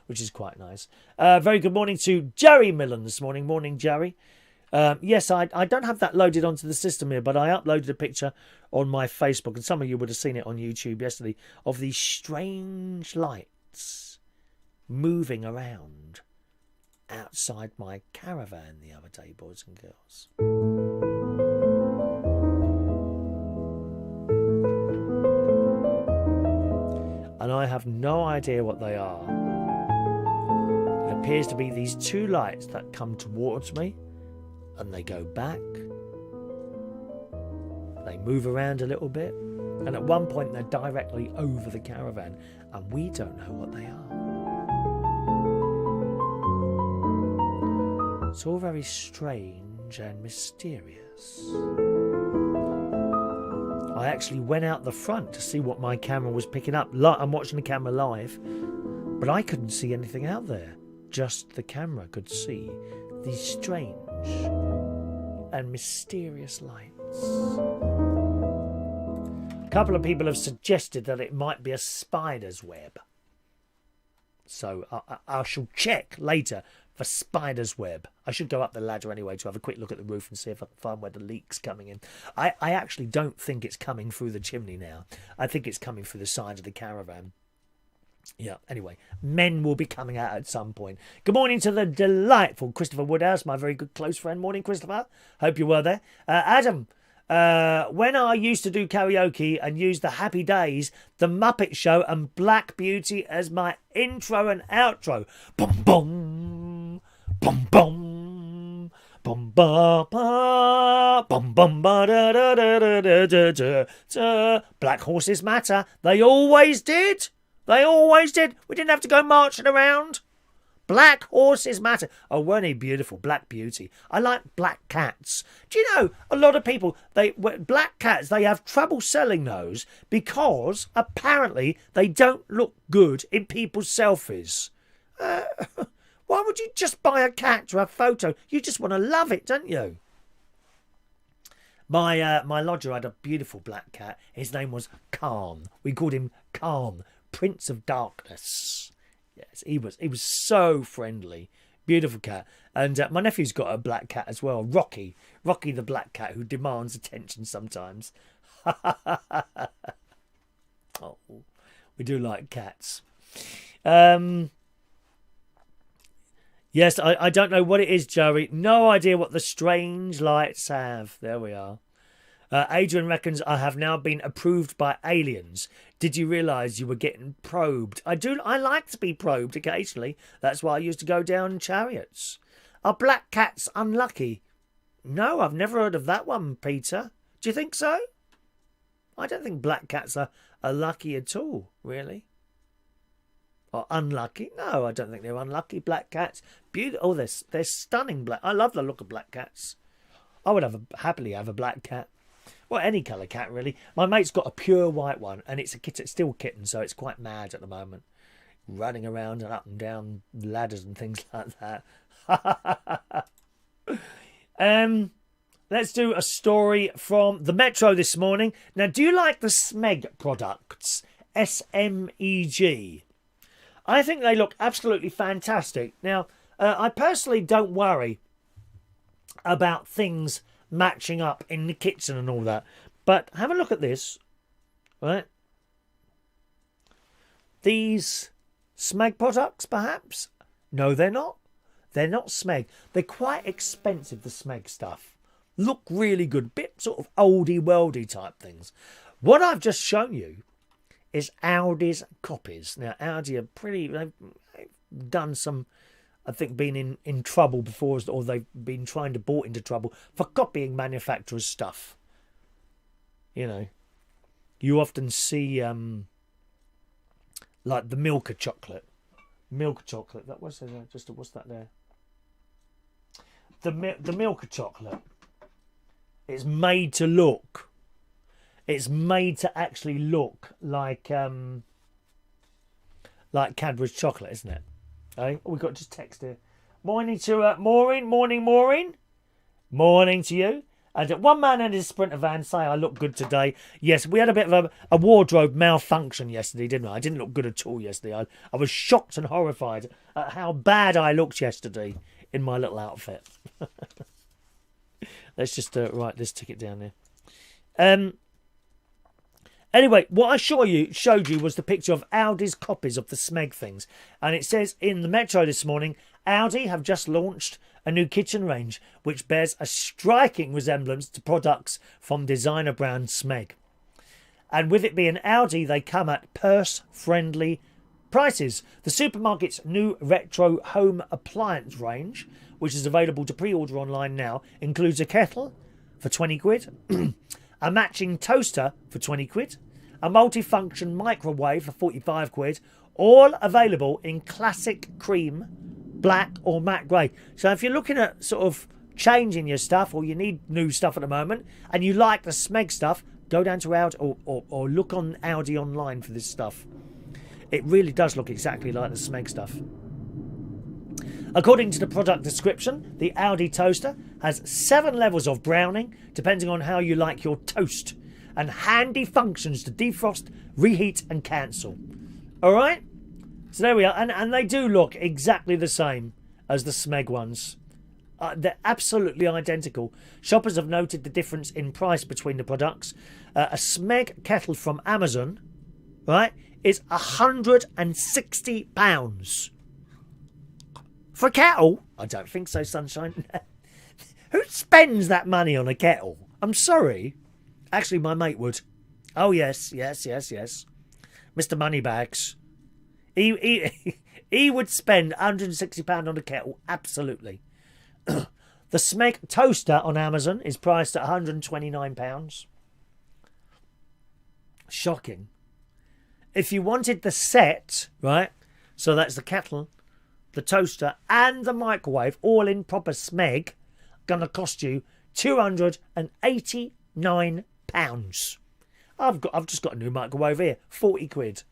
which is quite nice. Very good morning to Jerry Millen this morning. Morning, Jerry. Yes, I don't have that loaded onto the system here, but I uploaded a picture on my Facebook, and some of you would have seen it on YouTube yesterday, of these strange lights moving around outside my caravan the other day, boys and girls. And I have no idea what they are. It appears to be these 2 lights that come towards me, and they go back. They move around a little bit, and at one point they're directly over the caravan, and we don't know what they are. It's all very strange and mysterious. I actually went out the front to see what my camera was picking up. I'm watching the camera live, but I couldn't see anything out there. Just the camera could see these strange and mysterious lights. A couple of people have suggested that it might be a spider's web. So I shall check later for spider's web. I should go up the ladder anyway to have a quick look at the roof and see if I can find where the leak's coming in. I actually don't think it's coming through the chimney now. I think it's coming through the side of the caravan. Yeah, anyway, men will be coming out at some point. Good morning to the delightful Christopher Woodhouse, my very good close friend. Morning, Christopher. Hope you were there. Adam, when I used to do karaoke and use the Happy Days, the Muppet Show and Black Beauty as my intro and outro. Bum, bum, bum, bum. Bum ba ba bum bum ba da da da da da da da. Black horses matter. They always did. They always did. We didn't have to go marching around. Black horses matter. Oh, weren't they beautiful? Black Beauty. I like black cats. Do you know, a lot of people, black cats, they have trouble selling those because apparently they don't look good in people's selfies. Why would you just buy a cat to have a photo? You just want to love it, don't you? My lodger had a beautiful black cat. His name was Khan. We called him Khan, Prince of Darkness. Yes, he was so friendly. Beautiful cat. And my nephew's got a black cat as well, Rocky. Rocky the black cat who demands attention sometimes. Oh, we do like cats. Yes, I don't know what it is, Joey. No idea what the strange lights have. There we are. Adrian reckons, I have now been approved by aliens. Did you realise you were getting probed? I like to be probed occasionally. That's why I used to go down chariots. Are black cats unlucky? No, I've never heard of that one, Peter. Do you think so? I don't think black cats are lucky at all, really. Or unlucky? No, I don't think they're unlucky. Black cats, beautiful. Oh, they're stunning black. I love the look of black cats. I would happily have a black cat. Well, any colour cat, really. My mate's got a pure white one, and it's still a kitten, so it's quite mad at the moment. Running around and up and down ladders and things like that. Let's do a story from the Metro this morning. Now, do you like the Smeg products? SMEG. I think they look absolutely fantastic. Now, I personally don't worry about things matching up in the kitchen and all that. But have a look at this. Right? These Smeg products, perhaps? No, they're not. They're not Smeg. They're quite expensive, the Smeg stuff. Look really good. Bit sort of oldie-worldy type things. What I've just shown you is Aldi's copies. Now, Aldi are they've done some, I think, been in trouble before, or they've been trying to brought into trouble for copying manufacturers' stuff. You know, you often see, like the Milka chocolate. Milka chocolate. What's that there? The Milka chocolate. It's made to look. It's made to actually look like Cadbury's chocolate, isn't it? Oh, we've got just text here. Morning to Maureen. Morning, Maureen. Morning to you. And one man in his Sprinter van say I look good today. Yes, we had a bit of a wardrobe malfunction yesterday, didn't we? I didn't look good at all yesterday. I was shocked and horrified at how bad I looked yesterday in my little outfit. Let's just write this ticket down there. Anyway, what I showed you was the picture of Aldi's copies of the Smeg things. And it says in the Metro this morning, Aldi have just launched a new kitchen range which bears a striking resemblance to products from designer brand Smeg. And with it being Aldi, they come at purse-friendly prices. The supermarket's new retro home appliance range, which is available to pre-order online now, includes a kettle for 20 quid, a matching toaster for 20 quid, a multifunction microwave for 45 quid, all available in classic cream, black or matte grey. So if you're looking at sort of changing your stuff, or you need new stuff at the moment, and you like the Smeg stuff, go down to Aldi or look on Aldi online for this stuff. It really does look exactly like the Smeg stuff. According to the product description, the Aldi toaster has 7 levels of browning, depending on how you like your toast, and handy functions to defrost, reheat and cancel. Alright? So there we are. And they do look exactly the same as the Smeg ones. They're absolutely identical. Shoppers have noted the difference in price between the products. A Smeg kettle from Amazon, right, is £160. For a kettle? I don't think so, Sunshine. Who spends that money on a kettle? I'm sorry. Actually, my mate would. Oh, yes. Mr. Moneybags. He would spend £160 on a kettle. Absolutely. The Smeg toaster on Amazon is priced at £129. Shocking. If you wanted the set, right, so that's the kettle, the toaster and the microwave, all in proper Smeg, gonna cost you £289. I've just got a new microwave here, 40 quid.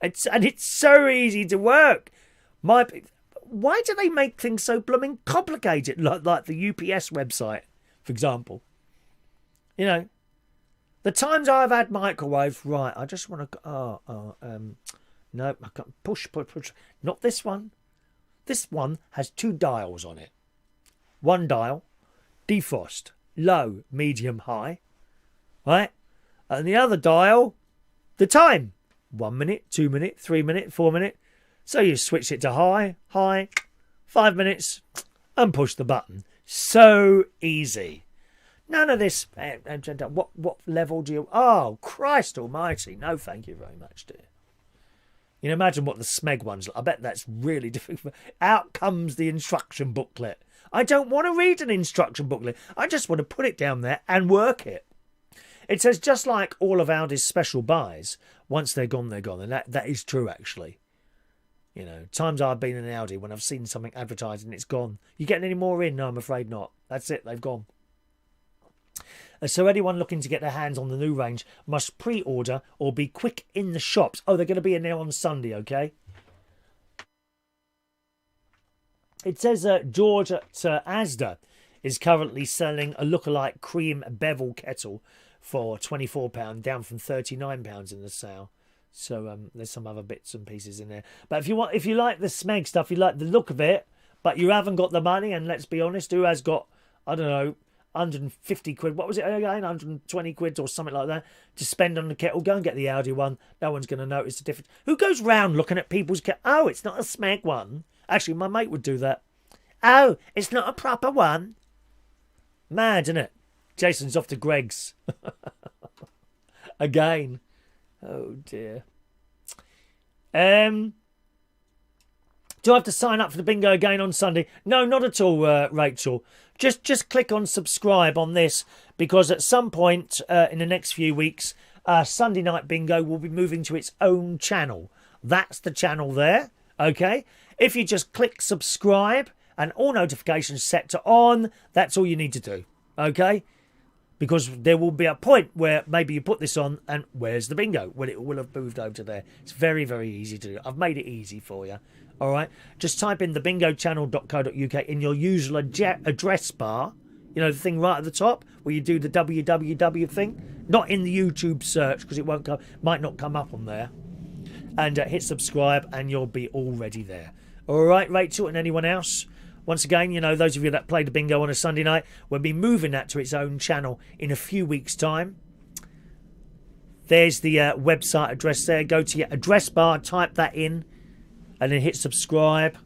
It's so easy to work. Why do they make things so blooming complicated, like the UPS website, for example? You know, the times I've had microwaves, right, I just want to... no, I can't push. Not this one. This one has 2 dials on it. One dial, defrost, low, medium, high. Right? And the other dial, the time. 1 minute, 2 minute, 3 minute, 4 minute. So you switch it to high, 5 minutes and push the button. So easy. None of this. What level do you... Oh, Christ almighty. No, thank you very much, dear. You know, imagine what the Smeg one's like. I bet that's really difficult. Out comes the instruction booklet. I don't want to read an instruction booklet. I just want to put it down there and work it. It says, just like all of Audi's special buys, once they're gone, they're gone. And that is true, actually. You know, times I've been in Audi when I've seen something advertised and it's gone. You getting any more in? No, I'm afraid not. That's it. They've gone. So anyone looking to get their hands on the new range must pre-order or be quick in the shops. Oh, they're going to be in there on Sunday, okay? It says George at Asda is currently selling a lookalike cream bevel kettle for £24, down from £39 in the sale. So there's some other bits and pieces in there. But if you like the Smeg stuff, you like the look of it, but you haven't got the money, and let's be honest, who has got, I don't know, 150 quid, what was it again, 120 quid or something like that, to spend on the kettle? Go and get the Audi one. No one's going to notice the difference. Who goes round looking at people's kettle? Oh, it's not a Smeg one. Actually, my mate would do that. Oh, it's not a proper one. Mad, isn't it? Jason's off to Greg's. Again. Oh, dear. Do I have to sign up for the bingo again on Sunday? No, not at all, Rachel. Just click on subscribe on this, because at some point in the next few weeks, Sunday Night Bingo will be moving to its own channel. That's the channel there, okay? If you just click subscribe and all notifications set to on, that's all you need to do, okay? Because there will be a point where maybe you put this on and where's the bingo? Well, it will have moved over to there. It's very, very easy to do. I've made it easy for you. All right. Just type in thebingochannel.co.uk in your usual address bar. You know, the thing right at the top where you do the www thing. Not in the YouTube search, because it won't come, might not come up on there. And hit subscribe and you'll be already there. All right, Rachel, and anyone else? Once again, you know, those of you that play the bingo on a Sunday night, we'll be moving that to its own channel in a few weeks' time. There's the website address there. Go to your address bar, type that in, and then hit subscribe.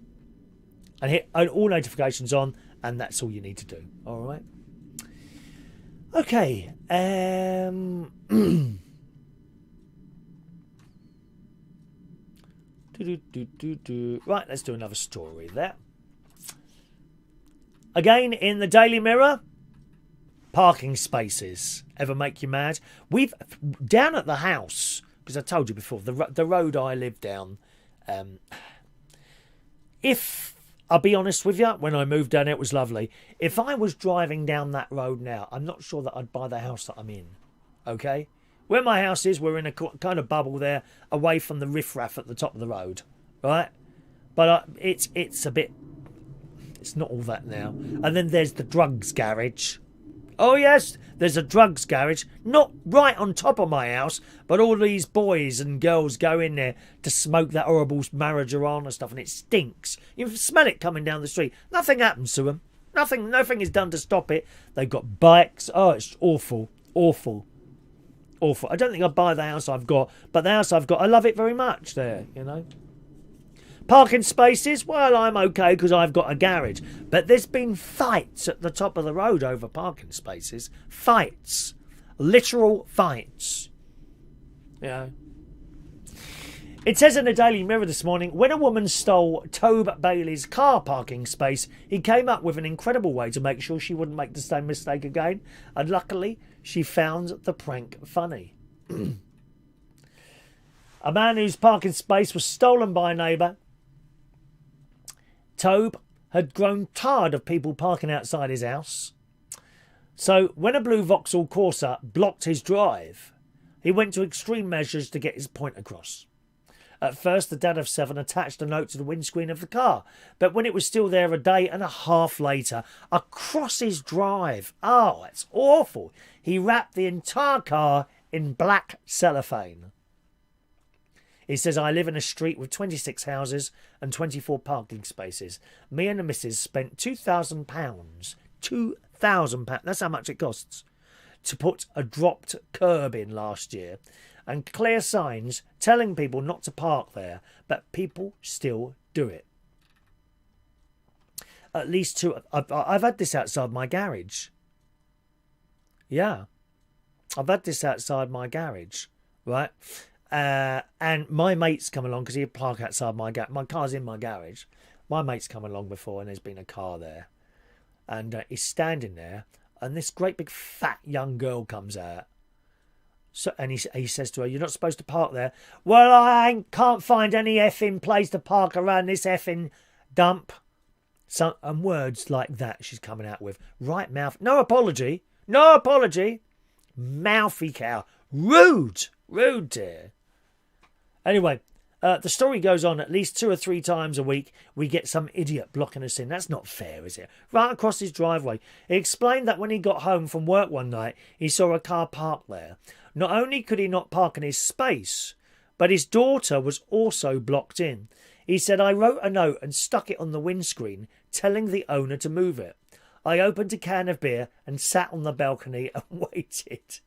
And hit all notifications on, and that's all you need to do. All right? Okay. Right, let's do another story there. Again, in the Daily Mirror, parking spaces. Ever make you mad? We've, down at the house, because I told you before, the road I live down, if, I'll be honest with you, when I moved down it was lovely. If I was driving down that road now, I'm not sure that I'd buy the house that I'm in, okay? Where my house is, we're in a kind of bubble there, away from the riffraff at the top of the road, right? But it's a bit... It's not all that now. And then there's the drugs garage. Oh, yes, there's a drugs garage. Not right on top of my house, but all these boys and girls go in there to smoke that horrible marijuana stuff, and it stinks. You smell it coming down the street. Nothing happens to them. Nothing is done to stop it. They've got bikes. Oh, it's awful. Awful. Awful. I don't think I'd buy the house I've got, but the house I've got, I love it very much there, you know. Parking spaces, well, I'm okay because I've got a garage. But there's been fights at the top of the road over parking spaces. Fights. Literal fights. Yeah. It says in the Daily Mirror this morning, when a woman stole Tobe Bailey's car parking space, he came up with an incredible way to make sure she wouldn't make the same mistake again. And luckily, she found the prank funny. A man whose parking space was stolen by a neighbour. Tobe had grown tired of people parking outside his house. So when a blue Vauxhall Corsa blocked his drive, he went to extreme measures to get his point across. At first, the dad of 7 attached a note to the windscreen of the car, but when it was still there a day and a half later, across his drive, oh, that's awful, he wrapped the entire car in black cellophane. He says, I live in a street with 26 houses and 24 parking spaces. Me and the missus spent £2,000. £2,000. That's how much it costs to put a dropped curb in last year. And clear signs telling people not to park there. But people still do it. at least two. I've had this outside my garage. Yeah, I've had this outside my garage, right? And my mate's come along because he'd park outside my garage. My car's in my garage. My mate's come along before, and there's been a car there, and he's standing there, and this great big fat young girl comes out. So, and he says to her, "You're not supposed to park there." "Well, I can't find any effing place to park around this effing dump." So, and words like that she's coming out with. Right mouth. No apology. No apology. Mouthy cow. Rude. Rude, dear. Anyway, the story goes on. At least 2 or 3 times a week, we get some idiot blocking us in. That's not fair, is it? Right across his driveway. He explained that when he got home from work one night, he saw a car parked there. Not only could he not park in his space, but his daughter was also blocked in. He said, "I wrote a note and stuck it on the windscreen, telling the owner to move it. I opened a can of beer and sat on the balcony and waited."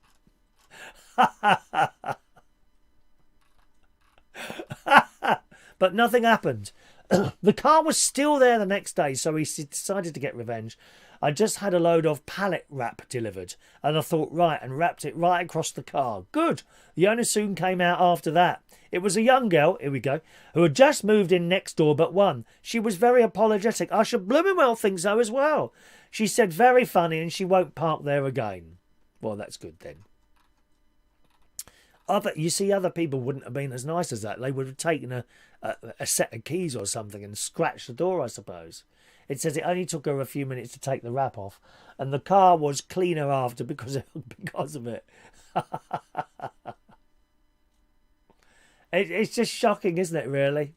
But nothing happened. The car was still there the next day, so he decided to get revenge. "I just had a load of pallet wrap delivered, and I thought, right, and wrapped it right across the car. Good. The owner soon came out after that. It was a young girl," here we go, "who had just moved in next door but one. She was very apologetic. I should blooming well think so as well. She said very funny, and she won't park there again." Well, that's good then. You see, other people wouldn't have been as nice as that. They would have taken a set of keys or something and scratched the door, I suppose. It says it only took her a few minutes to take the wrap off, and the car was cleaner after because of it. It's just shocking, isn't it, really?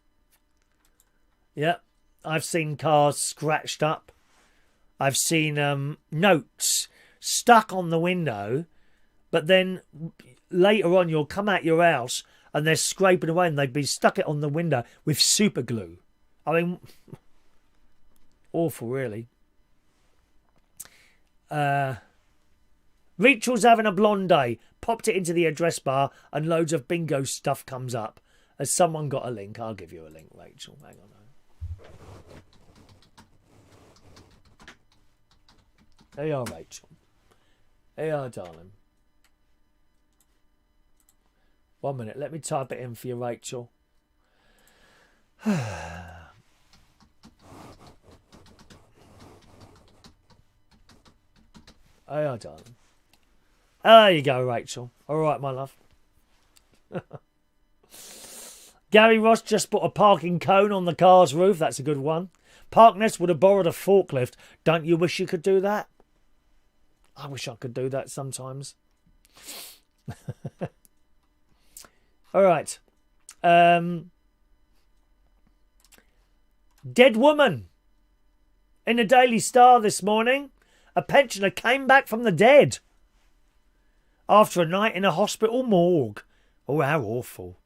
Yeah, I've seen cars scratched up. I've seen notes stuck on the window, but then later on you'll come out your house and they're scraping away and they've been stuck it on the window with super glue. I mean, awful, really. Rachel's having a blonde day. Popped it into the address bar and loads of bingo stuff comes up. Has someone got a link? I'll give you a link, Rachel. Hang on. There you are, Rachel. There you are, darling. 1 minute. Let me type it in for you, Rachel. There you are, darling. There you go, Rachel. All right, my love. Gary Ross just put a parking cone on the car's roof. That's a good one. Parkness would have borrowed a forklift. Don't you wish you could do that? I wish I could do that sometimes. All right. Dead woman. In the Daily Star this morning, a pensioner came back from the dead after a night in a hospital morgue. Oh, how awful.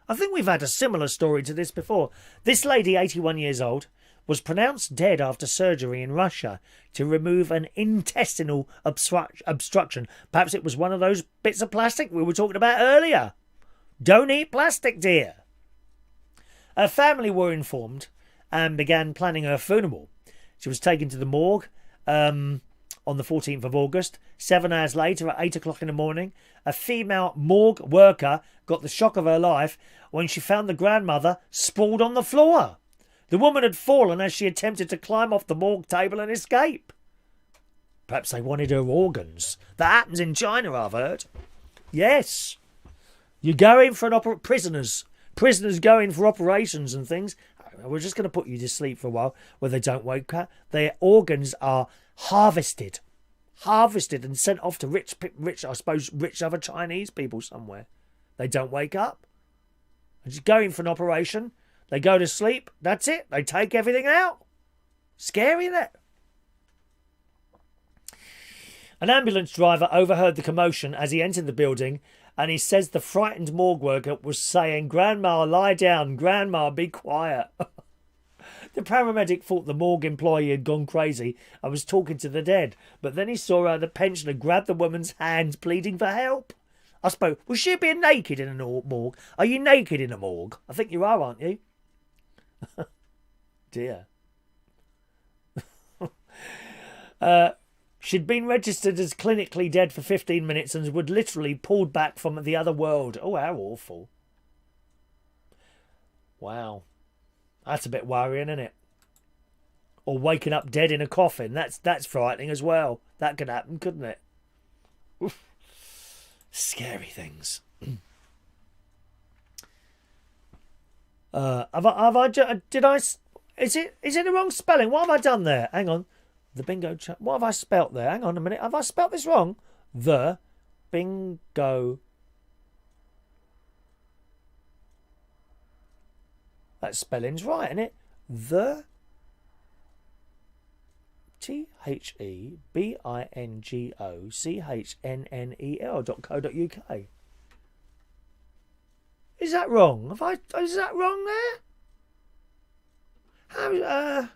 I think we've had a similar story to this before. This lady, 81 years old, was pronounced dead after surgery in Russia to remove an intestinal obstruction. Perhaps it was one of those bits of plastic we were talking about earlier. Don't eat plastic, dear. Her family were informed and began planning her funeral. She was taken to the morgue on the 14th of August. 7 hours later, at 8 o'clock in the morning, a female morgue worker got the shock of her life when she found the grandmother sprawled on the floor. The woman had fallen as she attempted to climb off the morgue table and escape. Perhaps they wanted her organs. That happens in China, I've heard. Yes. You go in for an prisoners go in for operations and things. We're just going to put you to sleep for a while where they don't wake up. Their organs are harvested and sent off to rich, rich other Chinese people somewhere. They don't wake up. They just go in for an operation. They go to sleep. That's it. They take everything out. Scary, isn't it? An ambulance driver overheard the commotion as he entered the building, and he says the frightened morgue worker was saying, "Grandma, lie down. Grandma, be quiet." The paramedic thought the morgue employee had gone crazy and was talking to the dead, but then he saw how the pensioner grabbed the woman's hand, pleading for help. I suppose, was she being naked in a morgue? Are you naked in a morgue? I think you are, aren't you? Dear. She'd been registered as clinically dead for 15 minutes and was literally pulled back from the other world. Oh, how awful. Wow. That's a bit worrying, isn't it? Or waking up dead in a coffin. That's frightening as well. That could happen, couldn't it? Oof. Scary things. Is it the wrong spelling? What have I done there? Hang on. The bingo. What have I spelt there? Hang on a minute. Have I spelt this wrong? The bingo. That spelling's right, isn't it? The THEBINGOCHNNEL.co.uk. Is that wrong? Is that wrong there? How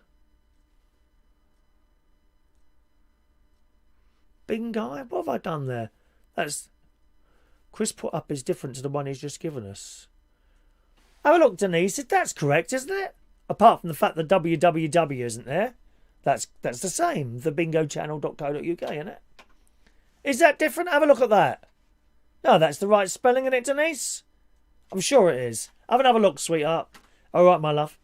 bingo? What have I done there? That's Chris put up is different to the one he's just given us. Have a look, Denise. That's correct, isn't it? Apart from the fact that www isn't there. That's the same. Thebingochannel.co.uk, isn't it? Is that different? Have a look at that. No, that's the right spelling, isn't it, Denise? I'm sure it is. Have another look, sweetheart. All right, my love.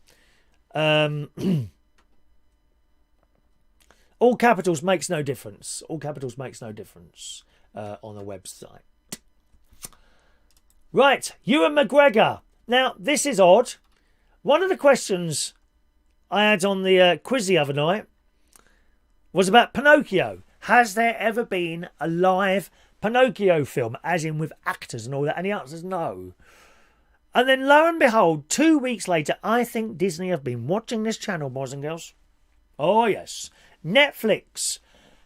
All capitals makes no difference. All capitals makes no difference on the website. Right, Ewan McGregor. Now, this is odd. One of the questions I had on the quiz the other night was about Pinocchio. Has there ever been a live Pinocchio film, as in with actors and all that? And the answer is no. And then, lo and behold, 2 weeks later, I think Disney have been watching this channel, boys and girls. Oh, yes. Netflix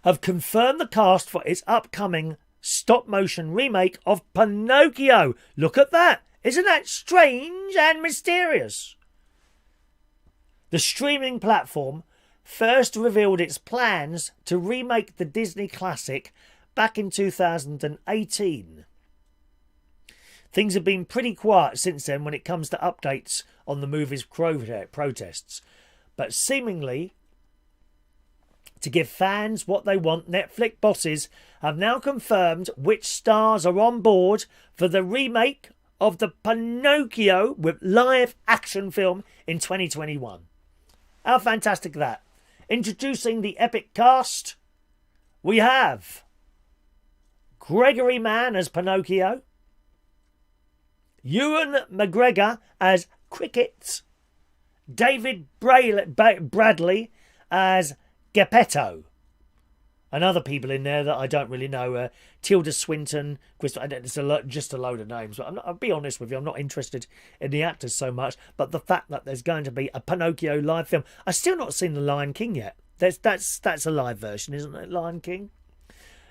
have confirmed the cast for its upcoming stop-motion remake of Pinocchio. Look at that. Isn't that strange and mysterious? The streaming platform first revealed its plans to remake the Disney classic back in 2018. Things have been pretty quiet since then when it comes to updates on the movie's protests. But seemingly, to give fans what they want, Netflix bosses have now confirmed which stars are on board for the remake of the Pinocchio with live action film in 2021. How fantastic that. Introducing the epic cast, we have Gregory Mann as Pinocchio, Ewan McGregor as Cricket, David Bradley as Geppetto, and other people in there that I don't really know. Tilda Swinton, it's just a load of names. But I'll be honest with you, I'm not interested in the actors so much. But the fact that there's going to be a Pinocchio live film, I've still not seen The Lion King yet. That's a live version, isn't it? Lion King.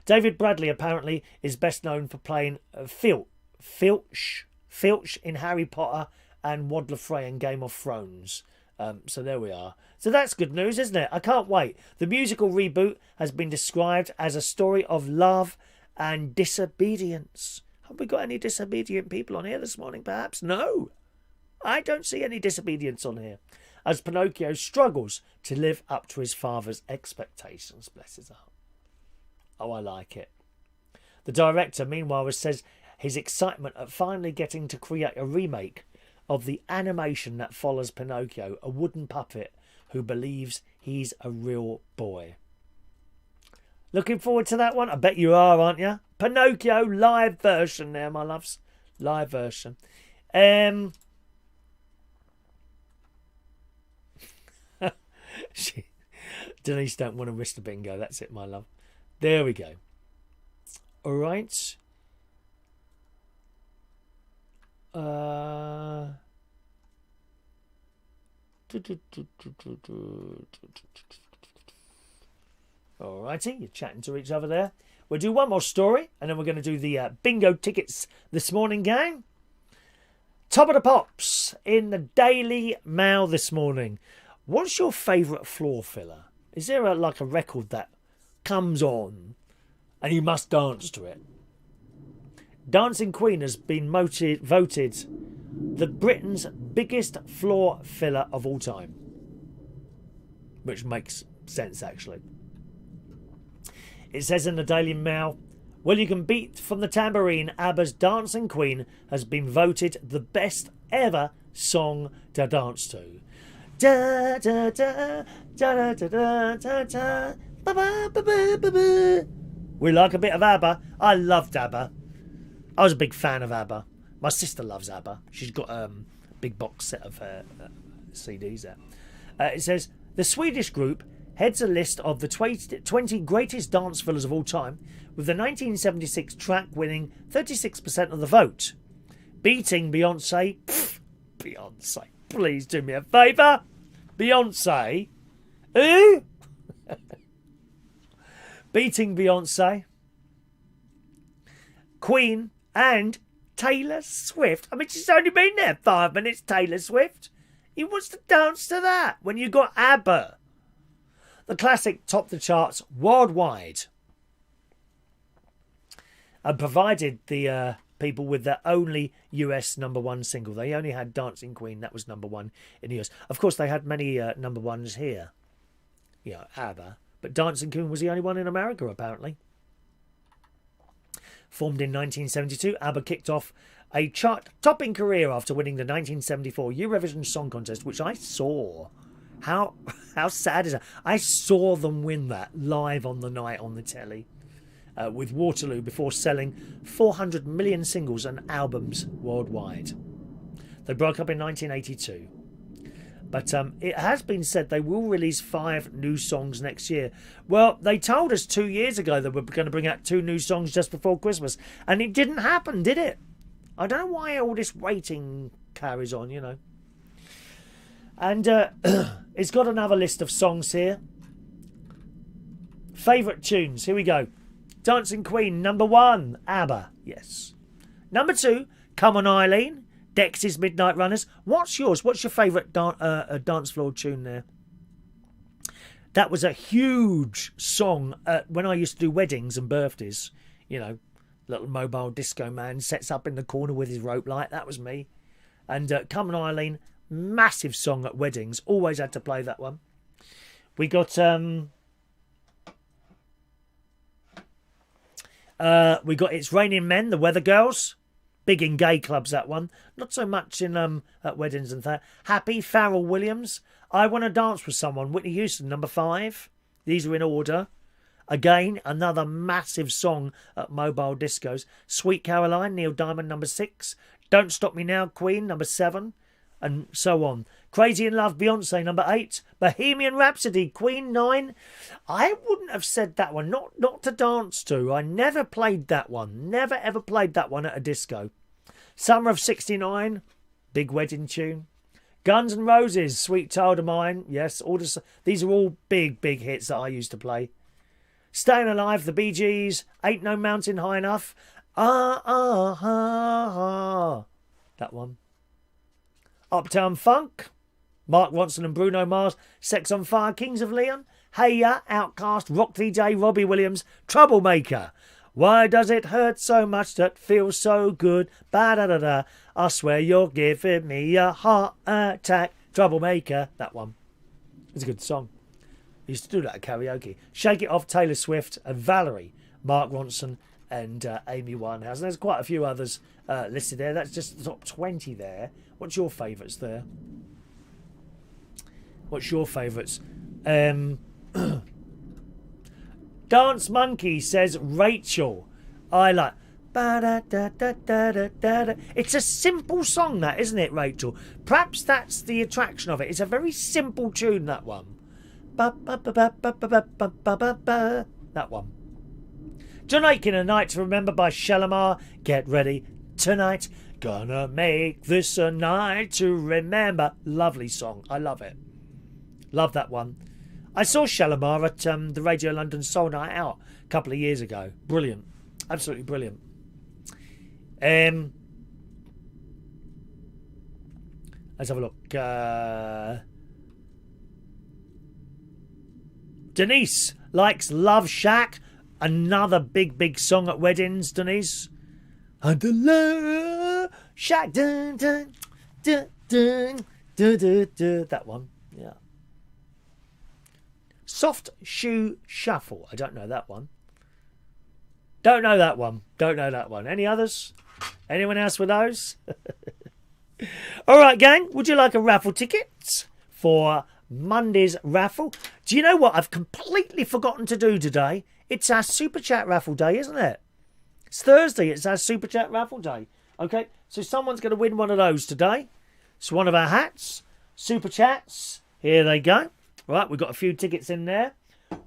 David Bradley apparently is best known for playing Filch in Harry Potter and Waddler Frey in Game of Thrones. So there we are. So that's good news, isn't it? I can't wait. The musical reboot has been described as a story of love and disobedience. Have we got any disobedient people on here this morning, perhaps? No. I don't see any disobedience on here. As Pinocchio struggles to live up to his father's expectations. Bless his heart. Oh, I like it. The director, meanwhile, says his excitement at finally getting to create a remake of the animation that follows Pinocchio, a wooden puppet who believes he's a real boy. Looking forward to that one? I bet you are, aren't you? Pinocchio live version there, my loves. Live version. Denise don't want to risk the bingo. That's it, my love. There we go. All right. Alrighty, you're chatting to each other there. We'll do one more story and then we're going to do the bingo tickets this morning, gang. Top of the pops in the Daily Mail this morning. What's your favourite floor filler? Is there a record that comes on and you must dance to it? Dancing Queen has been voted the Britain's biggest floor filler of all time. Which makes sense, actually. It says in the Daily Mail, "Well, you can beat from the tambourine. ABBA's Dancing Queen has been voted the best ever song to dance to." Da da da da da da da da. Ba ba ba ba ba ba. We like a bit of ABBA. I loved ABBA. I was a big fan of ABBA. My sister loves ABBA. She's got a big box set of CDs there. It says, the Swedish group heads a list of the 20 greatest dance fillers of all time, with the 1976 track winning 36% of the vote, beating Beyonce. Pfft, Beyonce, please do me a favour. Beyonce. Who? Beating Beyonce, Queen, and Taylor Swift. I mean, she's only been there 5 minutes, Taylor Swift. Who wants to dance to that when you got ABBA? The classic topped the charts worldwide and provided the people with their only US #1 single. They only had Dancing Queen, that was #1 in the US. Of course, they had many #1s here, you know, ABBA, but Dancing Queen was the only one in America, apparently. Formed in 1972, ABBA kicked off a chart-topping career after winning the 1974 Eurovision Song Contest, which I saw. How sad is that? I saw them win that live on the night on the telly with Waterloo, before selling 400 million singles and albums worldwide. They broke up in 1982. But it has been said they will release 5 new songs next year. Well, they told us 2 years ago that we're going to bring out 2 new songs just before Christmas. And it didn't happen, did it? I don't know why all this waiting carries on, you know. And it's got another list of songs here. Favourite tunes. Here we go. Dancing Queen, #1, ABBA. Yes. #2, Come On Eileen, Dexys Midnight Runners. What's yours? What's your favourite dance floor tune there? That was a huge song when I used to do weddings and birthdays. You know, little mobile disco man sets up in the corner with his rope light. That was me. And Come On Eileen, massive song at weddings. Always had to play that one. We got It's Raining Men, the Weather Girls. Big in gay clubs, that one. Not so much in at weddings and that. Happy, Pharrell Williams. I Want to Dance with Someone, Whitney Houston, #5. These are in order. Again, another massive song at mobile discos. Sweet Caroline, Neil Diamond, #6. Don't Stop Me Now, Queen, #7. And so on. Crazy in Love, Beyonce, #8. Bohemian Rhapsody, Queen, 9. I wouldn't have said that one. Not to dance to. I never played that one. Never ever played that one at a disco. Summer of '69, big wedding tune. Guns N' Roses, Sweet Child of Mine. Yes, these are all big hits that I used to play. Staying Alive, the Bee Gees. Ain't No Mountain High Enough. That one. Uptown Funk, Mark Ronson and Bruno Mars. Sex on Fire, Kings of Leon. Hey Ya, Outcast, Rock DJ, Robbie Williams. Troublemaker. Why does it hurt so much that feels so good? Ba-da-da-da. I swear you're giving me a heart attack. Troublemaker. That one. It's a good song. I used to do that at karaoke. Shake It Off, Taylor Swift and Valerie. Mark Ronson and Amy Winehouse. And there's quite a few others listed there. That's just the top 20 there. What's your favourites there? What's your favourites? Dance Monkey says Rachel. I like. Ba-da-da-da-da-da-da. It's a simple song, that, isn't it, Rachel? Perhaps that's the attraction of it. It's a very simple tune, that one. Ba-ba-ba-ba-ba-ba-ba-ba-ba. That one. John Aiken, A Night to Remember by Shalimar. Get ready tonight. Gonna make this a night to remember. Lovely song. I love it. Love that one. I saw Shalimar at the Radio London Soul Night Out a couple of years ago. Brilliant. Absolutely brilliant. Let's have a look. Denise likes Love Shack. Another big song at weddings, Denise. And the Love Shack. Dun, dun, dun, dun, dun, dun, dun. That one. Yeah. Soft Shoe Shuffle. I don't know that one. Don't know that one. Don't know that one. Any others? Anyone else with those? All right, gang. Would you like a raffle ticket for Monday's raffle? Do you know what I've completely forgotten to do today? It's our Super Chat raffle day, isn't it? It's Thursday. It's our Super Chat raffle day. Okay, so someone's going to win one of those today. It's one of our hats. Super Chats. Here they go. Right, we've got a few tickets in there.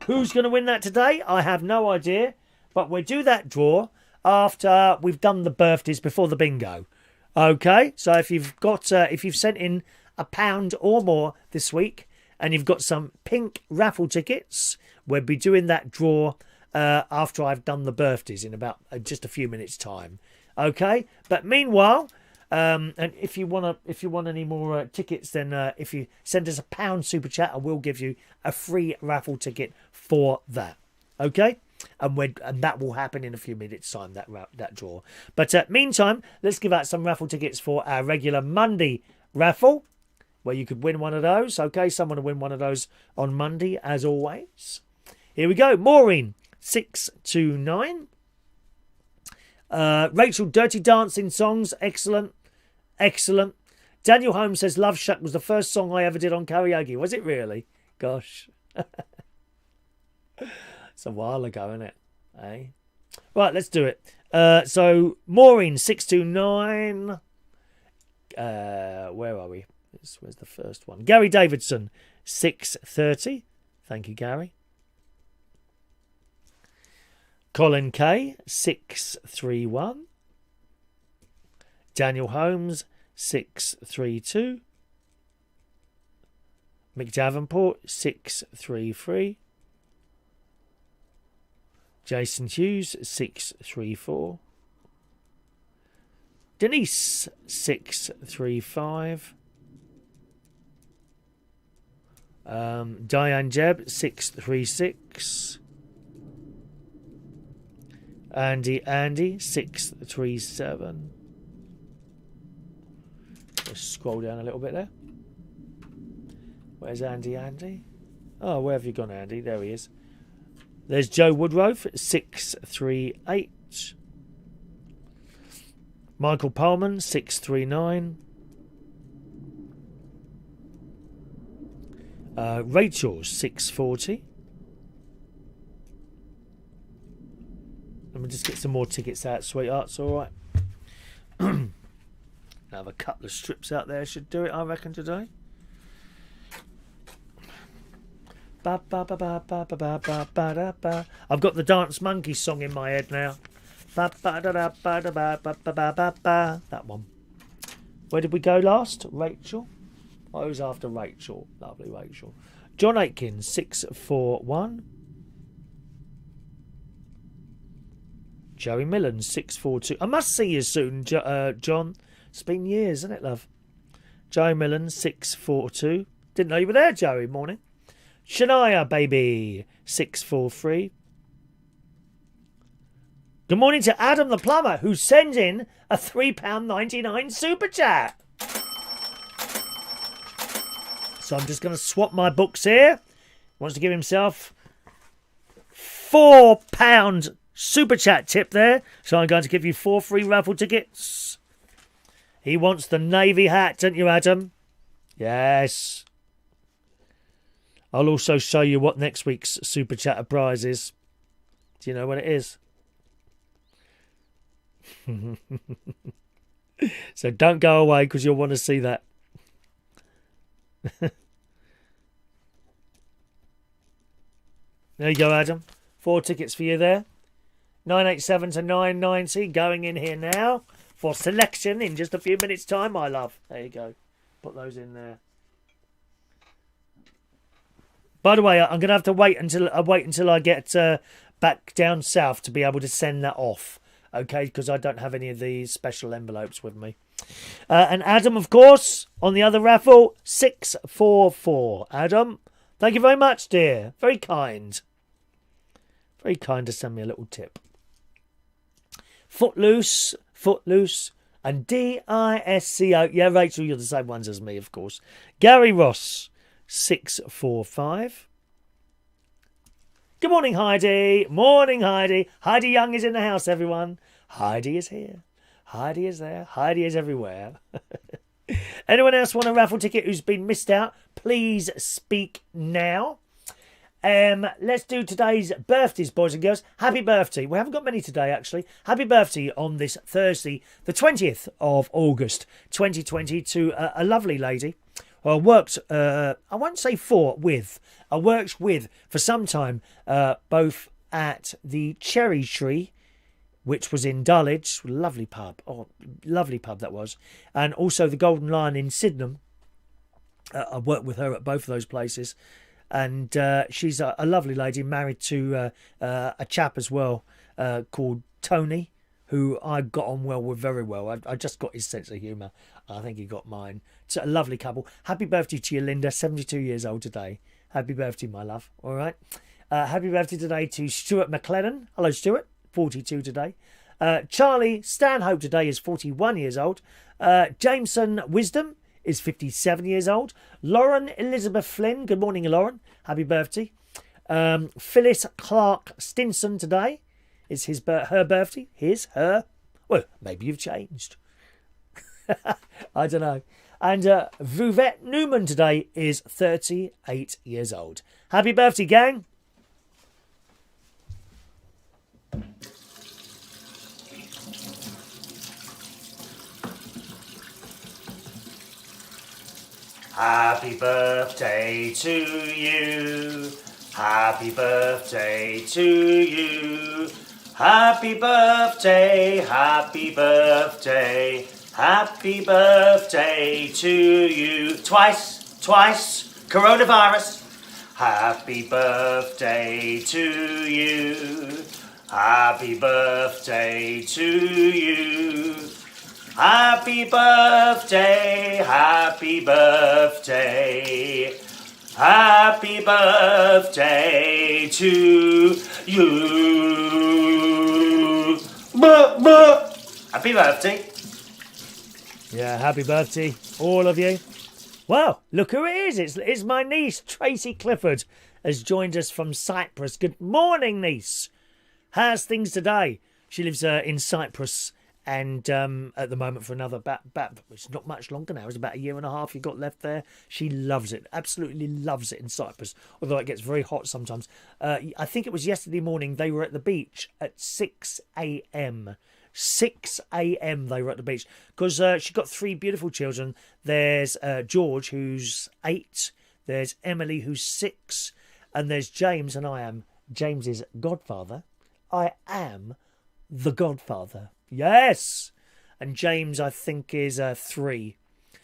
Who's going to win that today? I have no idea. But we'll do that draw after we've done the birthdays before the bingo. Okay, so if you've sent in £1 or more this week and you've got some pink raffle tickets, we'll be doing that draw after I've done the birthdays in about just a few minutes' time. Okay, but meanwhile, and if you want any more tickets, then if you send us £1 super chat, I will give you a free raffle ticket for that. Okay. And that will happen in a few minutes' time, that draw. But meantime, let's give out some raffle tickets for our regular Monday raffle, where you could win one of those. Okay, someone will win one of those on Monday, as always. Here we go. Maureen, 629. Rachel, Dirty Dancing songs. Excellent. Excellent. Daniel Holmes says, Love Shack was the first song I ever did on karaoke. Was it really? Gosh. It's a while ago, isn't it? Eh? Right, let's do it. So, Maureen, 629. Where are we? Where's the first one? Gary Davidson, 630. Thank you, Gary. Colin K, 631. Daniel Holmes, 632. Mick Davenport, 633. Jason Hughes, 634. Denise, 635. Diane Jebb, 636. Andy, 637. Just scroll down a little bit there. Where's Andy? Oh, where have you gone, Andy? There he is. There's Joe Woodrove, 638. Michael Pullman, 639. Rachel, 640. Let me just get some more tickets out, sweethearts, all right. Have a couple of strips out there should do it, I reckon, today. I've got the Dance Monkey song in my head now. That one. Where did we go last? Rachel? I was after Rachel. Lovely Rachel. John Aitken, 641. Joey Millen, 642. I must see you soon, John. It's been years, isn't it, love? Joey Millen, 642. Didn't know you were there, Joey. Morning. Shania, baby, 643. Good morning to Adam the Plumber, who sends in a £3.99 super chat. So I'm just going to swap my books here. Wants to give himself £4 super chat tip there. So I'm going to give you 4 free raffle tickets. He wants the navy hat, don't you, Adam? Yes. I'll also show you what next week's Super Chatter prize is. Do you know what it is? So don't go away because you'll want to see that. There you go, Adam. 4 tickets for you there. 987 to 990 going in here now for selection in just a few minutes' time, my love. There you go. Put those in there. By the way, I'm going to have to wait until I get back down south to be able to send that off. Okay, because I don't have any of these special envelopes with me. And Adam, of course, on the other raffle, 644. Adam, thank you very much, dear. Very kind. Very kind to send me a little tip. Footloose, and DISCO. Yeah, Rachel, you're the same ones as me, of course. Gary Ross, 645. Good morning, Heidi. Morning, Heidi. Heidi Young is in the house, everyone. Heidi is here. Heidi is there. Heidi is everywhere. Anyone else want a raffle ticket who's been missed out? Please speak now. Let's do today's birthdays, boys and girls. Happy birthday. We haven't got many today, actually. Happy birthday on this Thursday, the 20th of August, 2020, to a lovely lady who I worked, I won't say for, with. I worked with for some time, both at the Cherry Tree, which was in Dulwich, lovely pub. Oh, lovely pub that was. And also the Golden Lion in Sydenham. I worked with her at both of those places. And she's a lovely lady, married to a chap as well called Tony, who I got on well with very well. I just got his sense of humour. I think he got mine. It's a lovely couple. Happy birthday to you, Linda, 72 years old today. Happy birthday, my love. All right. Happy birthday today to Stuart McLennan. Hello, Stuart. 42 today. Charlie Stanhope today is 41 years old. Jameson Wisdom is 57 years old. Lauren Elizabeth Flynn. Good morning, Lauren. Happy birthday. Phyllis Clark Stinson today is her birthday. Her. Well, maybe you've changed. I don't know. And Veuvette Newman today is 38 years old. Happy birthday, gang. Happy birthday to you. Happy birthday to you. Happy birthday, happy birthday, happy birthday to you. Twice, coronavirus. Happy birthday to you. Happy birthday to you. Happy birthday, happy birthday, happy birthday to you. Happy birthday. Yeah, happy birthday, all of you. Well, look who it is. It's my niece, Tracy Clifford, has joined us from Cyprus. Good morning, niece. How's things today? She lives in Cyprus. And at the moment for another, it's not much longer now. It's about a year and a half you've got left there. She loves it, absolutely loves it in Cyprus, although it gets very hot sometimes. I think it was yesterday morning they were at the beach at 6 a.m. 6 a.m. they were at the beach because she's got three beautiful children. There's George, who's 8. There's Emily, who's 6. And there's James, and I am James's godfather. I am the godfather. Yes! And James, I think, is 3.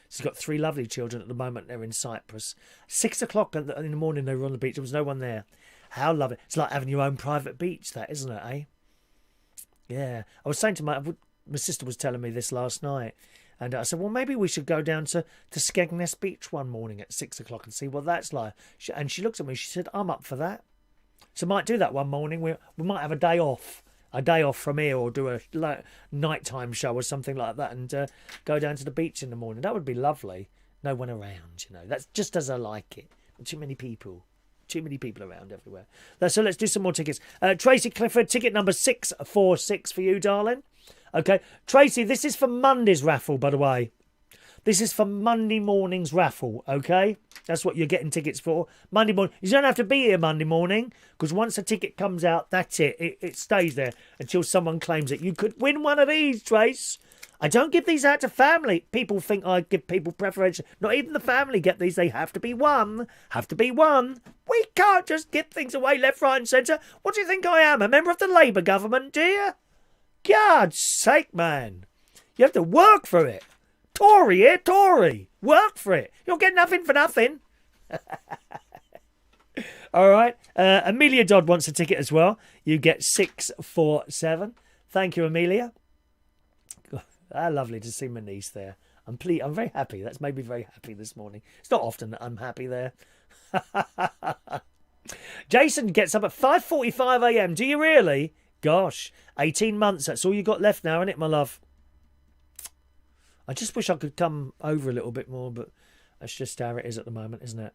He's got 3 lovely children at the moment. They're in Cyprus. 6 o'clock in the morning they were on the beach. There was no one there. How lovely. It's like having your own private beach, that, isn't it, eh? Yeah. I was saying to my sister was telling me this last night. And I said, well, maybe we should go down to Skegness Beach one morning at 6 o'clock and see what that's like. And she looked at me. She said, I'm up for that. So might do that one morning. We might have a day off. A day off from here, or do a nighttime show or something like that, and go down to the beach in the morning. That would be lovely. No one around, you know. That's just as I like it. Too many people around everywhere. So let's do some more tickets. Tracy Clifford, ticket number 646 for you, darling. Okay, Tracy, this is for Monday's raffle, by the way. This is for Monday morning's raffle, okay? That's what you're getting tickets for. Monday morning. You don't have to be here Monday morning, because once a ticket comes out, that's it. It stays there until someone claims it. You could win one of these, Trace. I don't give these out to family. People think I give people preferential. Not even the family get these. They have to be won. Have to be won. We can't just give things away left, right and centre. What do you think I am? A member of the Labour government, dear? God's sake, man. You have to work for it. Tory here, Tory. Work for it. You'll get nothing for nothing. All right. Amelia Dodd wants a ticket as well. You get 647. Thank you, Amelia. Lovely to see my niece there. I'm very happy. That's made me very happy this morning. It's not often that I'm happy there. Jason gets up at 5:45 a.m. Do you really? Gosh, 18 months. That's all you got left now, isn't it, my love? I just wish I could come over a little bit more, but that's just how it is at the moment, isn't it?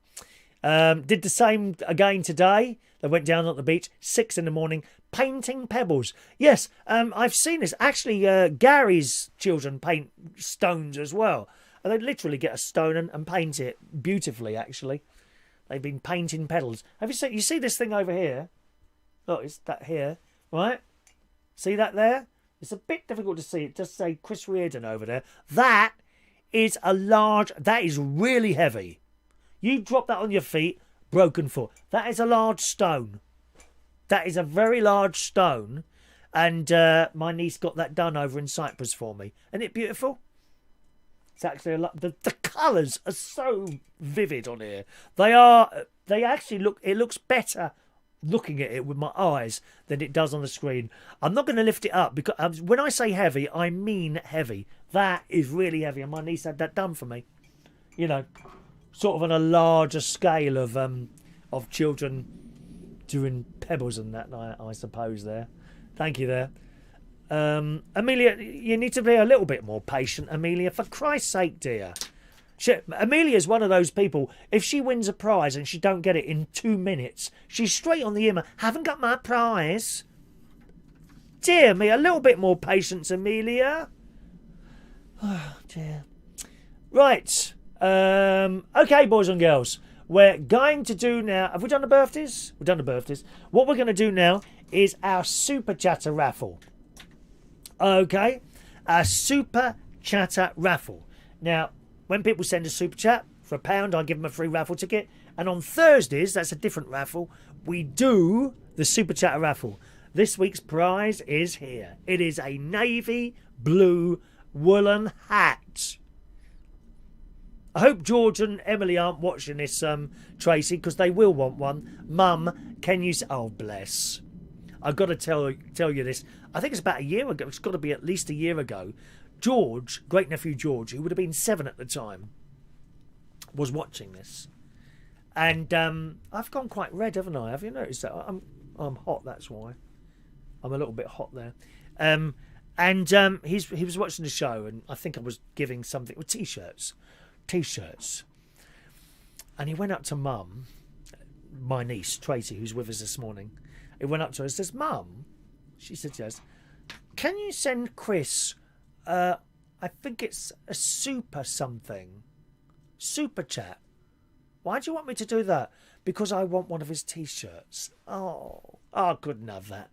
Did the same again today. They went down on the beach, 6 in the morning, painting pebbles. Yes, I've seen this. Actually, Gary's children paint stones as well. And they literally get a stone and paint it beautifully, actually. They've been painting pebbles. Have you seen? You see this thing over here? Look, it's that here, right? See that there? It's a bit difficult to see. It does say Chris Reardon over there. That is that is really heavy. You drop that on your feet, broken foot. That is a large stone. That is a very large stone. And my niece got that done over in Cyprus for me. Isn't it beautiful? It's actually the colours are so vivid on here. They actually look. It looks better looking at it with my eyes than it does on the screen. I'm not going to lift it up because when I say heavy, I mean heavy. That is really heavy, and my niece had that done for me. You know, sort of on a larger scale of children doing pebbles and that. I suppose there. Thank you there. Amelia, you need to be a little bit more patient, Amelia. For Christ's sake, dear. Amelia's one of those people, if she wins a prize and she don't get it in 2 minutes, she's straight on the email, haven't got my prize. Dear me, a little bit more patience, Amelia. Oh, dear. Right. Okay, boys and girls. We're going to do now... Have we done the birthdays? We've done the birthdays. What we're going to do now is our Super Chatter raffle. Okay? Our Super Chatter raffle. Now... When people send a super chat for £1, I give them a free raffle ticket. And on Thursdays, that's a different raffle, we do the super chat raffle. This week's prize is here. It is a navy blue woolen hat. I hope George and Emily aren't watching this, Tracy, because they will want one. Mum, can you... Oh, bless. I've got to tell you this. I think it's about a year ago. It's got to be at least a year ago. George, great nephew George, who would have been 7 at the time, was watching this, and I've gone quite red, haven't I? Have you noticed that? I'm hot. That's why I'm a little bit hot there. He was watching the show, and I think I was giving something with t-shirts, and he went up to Mum, my niece Tracy, who's with us this morning. He went up to her and says, "Mum," she said, "Yes, can you send Chris?" I think it's a super chat. Why do you want me to do that? Because I want one of his t-shirts. Oh, couldn't have that.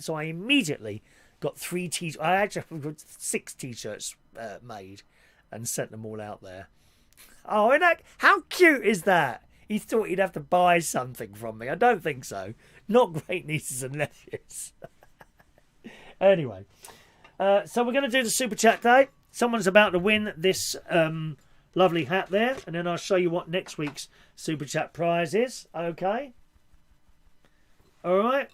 So I immediately got 3 t-shirts. I actually got 6 t-shirts made and sent them all out there. Oh, and how cute is that? He thought he'd have to buy something from me. I don't think so. Not great nieces and nephews. Anyway. So we're going to do the Super Chat Day. Someone's about to win this lovely hat there. And then I'll show you what next week's Super Chat prize is. Okay. All right.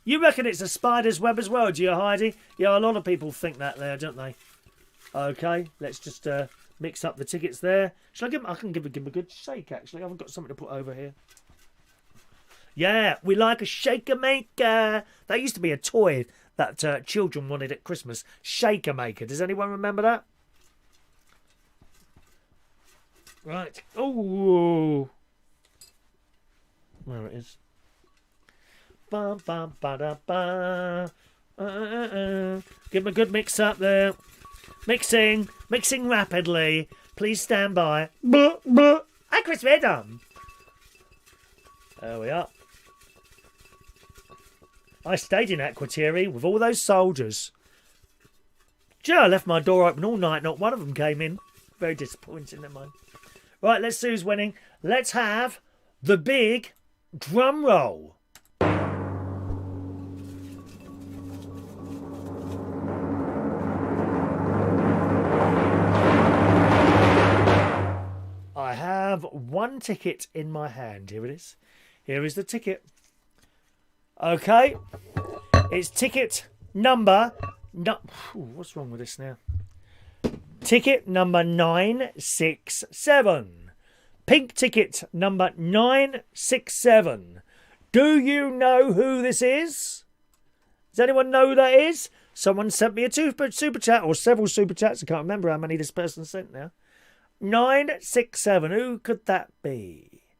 You reckon it's a spider's web as well, do you, Heidi? Yeah, a lot of people think that there, don't they? Okay. Let's just mix up the tickets there. Shall I give them? I can give them a good shake, actually. I haven't got something to put over here. Yeah, we like a shaker maker. That used to be a toy that children wanted at Christmas. Shaker maker. Does anyone remember that? Right. Oh. There it is. Ba, ba, ba, da, ba. Give them a good mix up there. Mixing rapidly. Please stand by. Hi, Chris Reardon. There we are. I stayed in Aquateria with all those soldiers. Gee, I left my door open all night. Not one of them came in. Very disappointing, never mind. Right, let's see who's winning. Let's have the big drum roll. I have 1 ticket in my hand. Here it is. Here is the ticket. Okay, it's ticket number... what's wrong with this now? Ticket number 967. Pink ticket number 967. Do you know who this is? Does anyone know who that is? Someone sent me a super chat, or several super chats. I can't remember how many this person sent now. 967. Who could that be?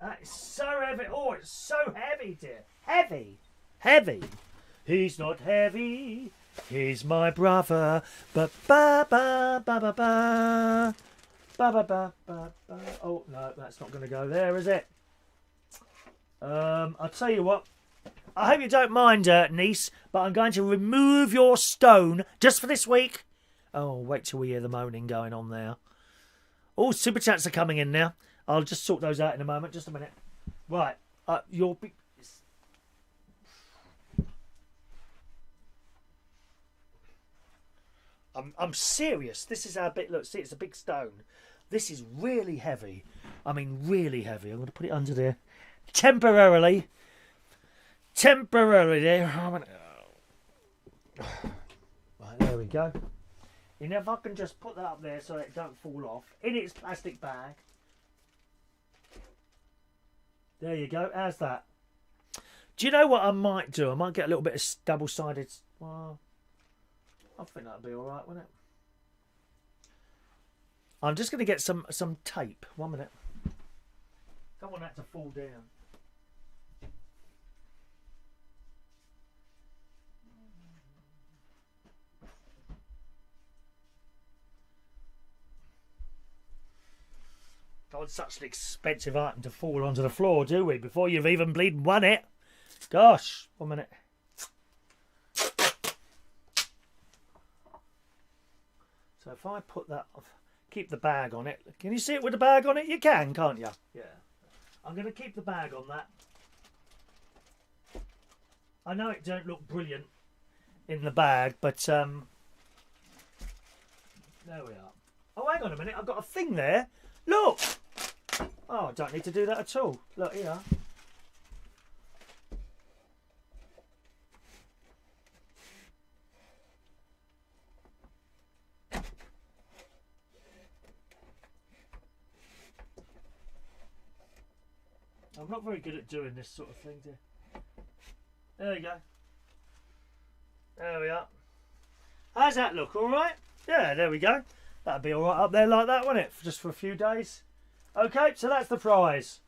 That is so heavy. Oh, it's so heavy, dear. Heavy. Heavy. He's not heavy. He's my brother. Ba ba ba ba ba ba. Ba ba ba ba ba. Oh no, that's not going to go there, is it? I'll tell you what. I hope you don't mind, niece, but I'm going to remove your stone just for this week. Oh, wait till we hear the moaning going on there. Oh, super chats are coming in now. I'll just sort those out in a moment. Just a minute. Right, you'll be. I'm serious. This is our bit. Look, see, it's a big stone. This is really heavy. I mean, really heavy. I'm going to put it under there temporarily. Temporarily there. Right, there we go. You know, if I can just put that up there so it don't fall off in its plastic bag. There you go. How's that? Do you know what I might do? I might get a little bit of double-sided. Well, I think that'll be all right, won't it? I'm just going to get some tape. 1 minute. Don't want that to fall down. Don't want such an expensive item to fall onto the floor, do we? Before you've even bleeding won it. Gosh, 1 minute. So if I put that off, keep the bag on it. Can you see it with the bag on it? You can, can't you? Yeah. I'm going to keep the bag on that. I know it don't look brilliant in the bag, but there we are. Oh, hang on a minute. I've got a thing there. Look. Oh, I don't need to do that at all. Look here. I'm not very good at doing this sort of thing, dear. There you go. There we are. How's that look? All right? Yeah, there we go. That'd be all right up there like that, wouldn't it? Just for a few days. Okay, so that's the prize.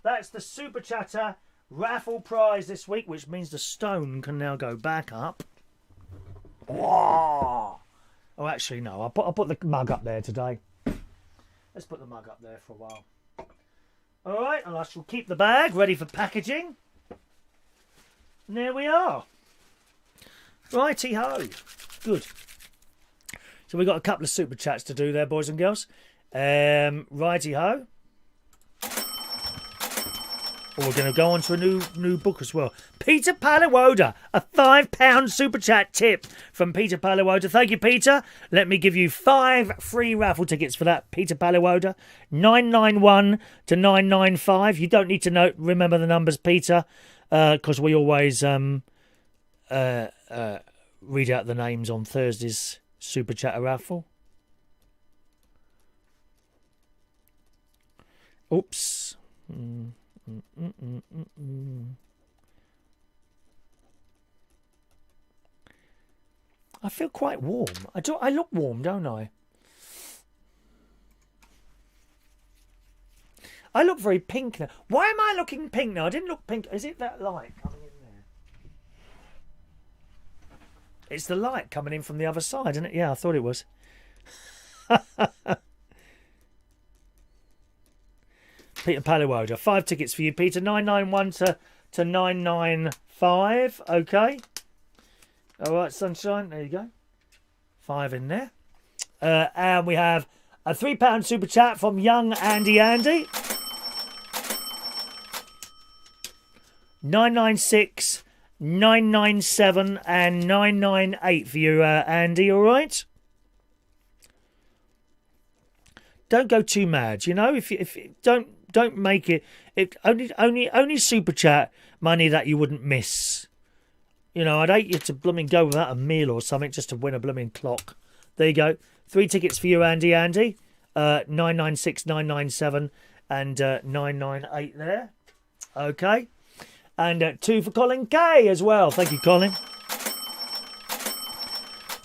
That's the Super Chatter raffle prize this week, which means the stone can now go back up. Oh, actually, no. I'll put the mug up there today. Let's put the mug up there for a while. All right, and I shall keep the bag ready for packaging. And there we are. Righty-ho. Good. So we've got a couple of super chats to do there, boys and girls. Righty-ho. We're going to go on to a new book as well. Peter Paliwoda, a £5 super chat tip from Peter Paliwoda. Thank you, Peter. Let me give you 5 free raffle tickets for that, Peter Paliwoda. 991 to 995. You don't need to remember the numbers, Peter, because we always read out the names on Thursday's super chatter raffle. Oops. I feel quite warm. I look warm, don't I? I look very pink now. Why am I looking pink now? I didn't look pink. Is it that light coming in there? It's the light coming in from the other side, isn't it? Yeah, I thought it was. Peter Paliwoda. 5 tickets for you, Peter. 991 to 995. Okay. All right, sunshine. There you go. 5 in there. And we have a £3 super chat from young Andy. 996, 997 and 998 for you, Andy. All right. Don't go too mad. You know, if don't make it. Only super chat money that you wouldn't miss. You know, I'd hate you to blooming go without a meal or something just to win a blooming clock. There you go. 3 tickets for you, Andy. 996, 997 and 998 there. Okay. And 2 for Colin K as well. Thank you, Colin.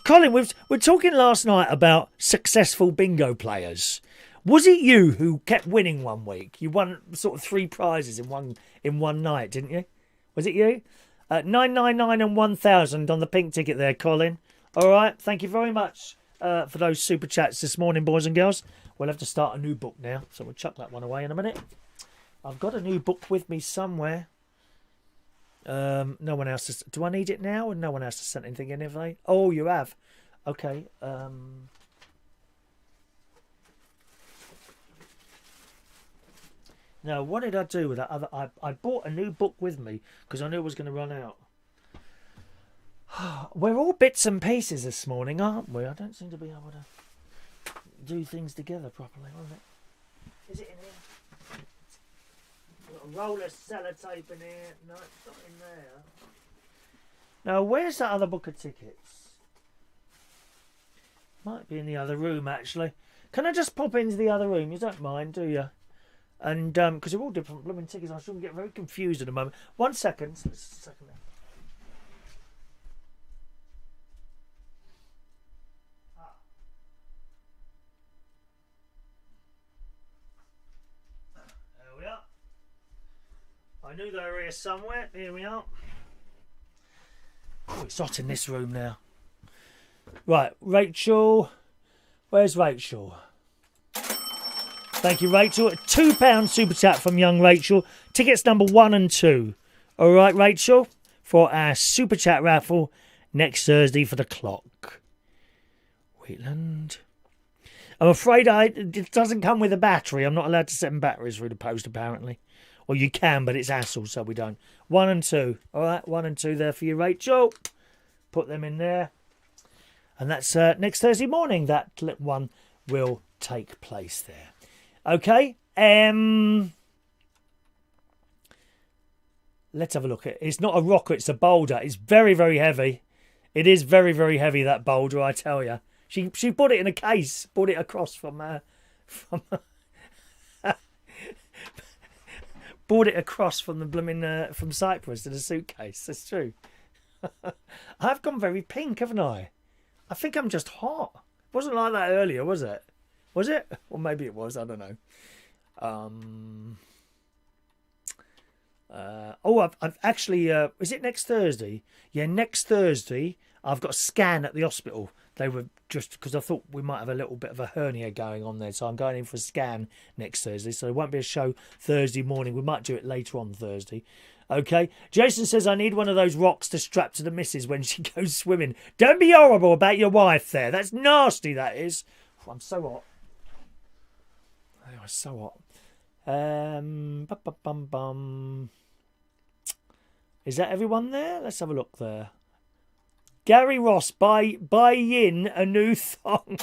Colin, we're talking last night about successful bingo players. Was it you who kept winning one week? You won sort of 3 prizes in one night, didn't you? Was it you? 999 and 1000 on the pink ticket there, Colin. All right, thank you very much for those super chats this morning, boys and girls. We'll have to start a new book now, so we'll chuck that one away in a minute. I've got a new book with me somewhere. No one else has... Do I need it now? And no one else has sent anything in, have they? Oh, you have. Okay. Now, what did I do with that other... I bought a new book with me because I knew it was going to run out. We're all bits and pieces this morning, aren't we? I don't seem to be able to do things together properly, was it? Is it in here? Got a roll of sellotape in here. No, it's not in there. Now, where's that other book of tickets? Might be in the other room, actually. Can I just pop into the other room? You don't mind, do you? And, because they're all different blooming tickets, I shouldn't get very confused at the moment. 1 second. Just a second there. I knew they were here somewhere. Here we are. Oh, it's hot in this room now. Right, Rachel. Where's Rachel? Thank you, Rachel. A £2 super chat from young Rachel. Tickets number 1 and 2. All right, Rachel, for our super chat raffle next Thursday for the clock. Wheatland. I'm afraid it doesn't come with a battery. I'm not allowed to send batteries through the post, apparently. Or you can, but it's hassle, so we don't. 1 and 2. All right, 1 and 2 there for you, Rachel. Put them in there. And that's next Thursday morning. That one will take place there. Okay. Let's have a look at it. It's not a rocker, it's a boulder. It's very, very heavy. It is very, very heavy, that boulder, I tell you. She put it in a case, brought it across brought it across from the blooming from Cyprus in a suitcase. That's true. I've gone very pink, haven't I? I think I'm just hot. It wasn't like that earlier, was it? Was it? Or maybe it was. I don't know. I've actually. Is it next Thursday? Yeah, next Thursday. I've got a scan at the hospital. They were just because I thought we might have a little bit of a hernia going on there, so I'm going in for a scan next Thursday. So there won't be a show Thursday morning. We might do it later on Thursday. Okay. Jason says I need one of those rocks to strap to the missus when she goes swimming. Don't be horrible about your wife there. That's nasty. That is. Oh, I'm so hot. Oh, it's so hot. Is that everyone there? Let's have a look there. Gary Ross, buy Yin a new thong.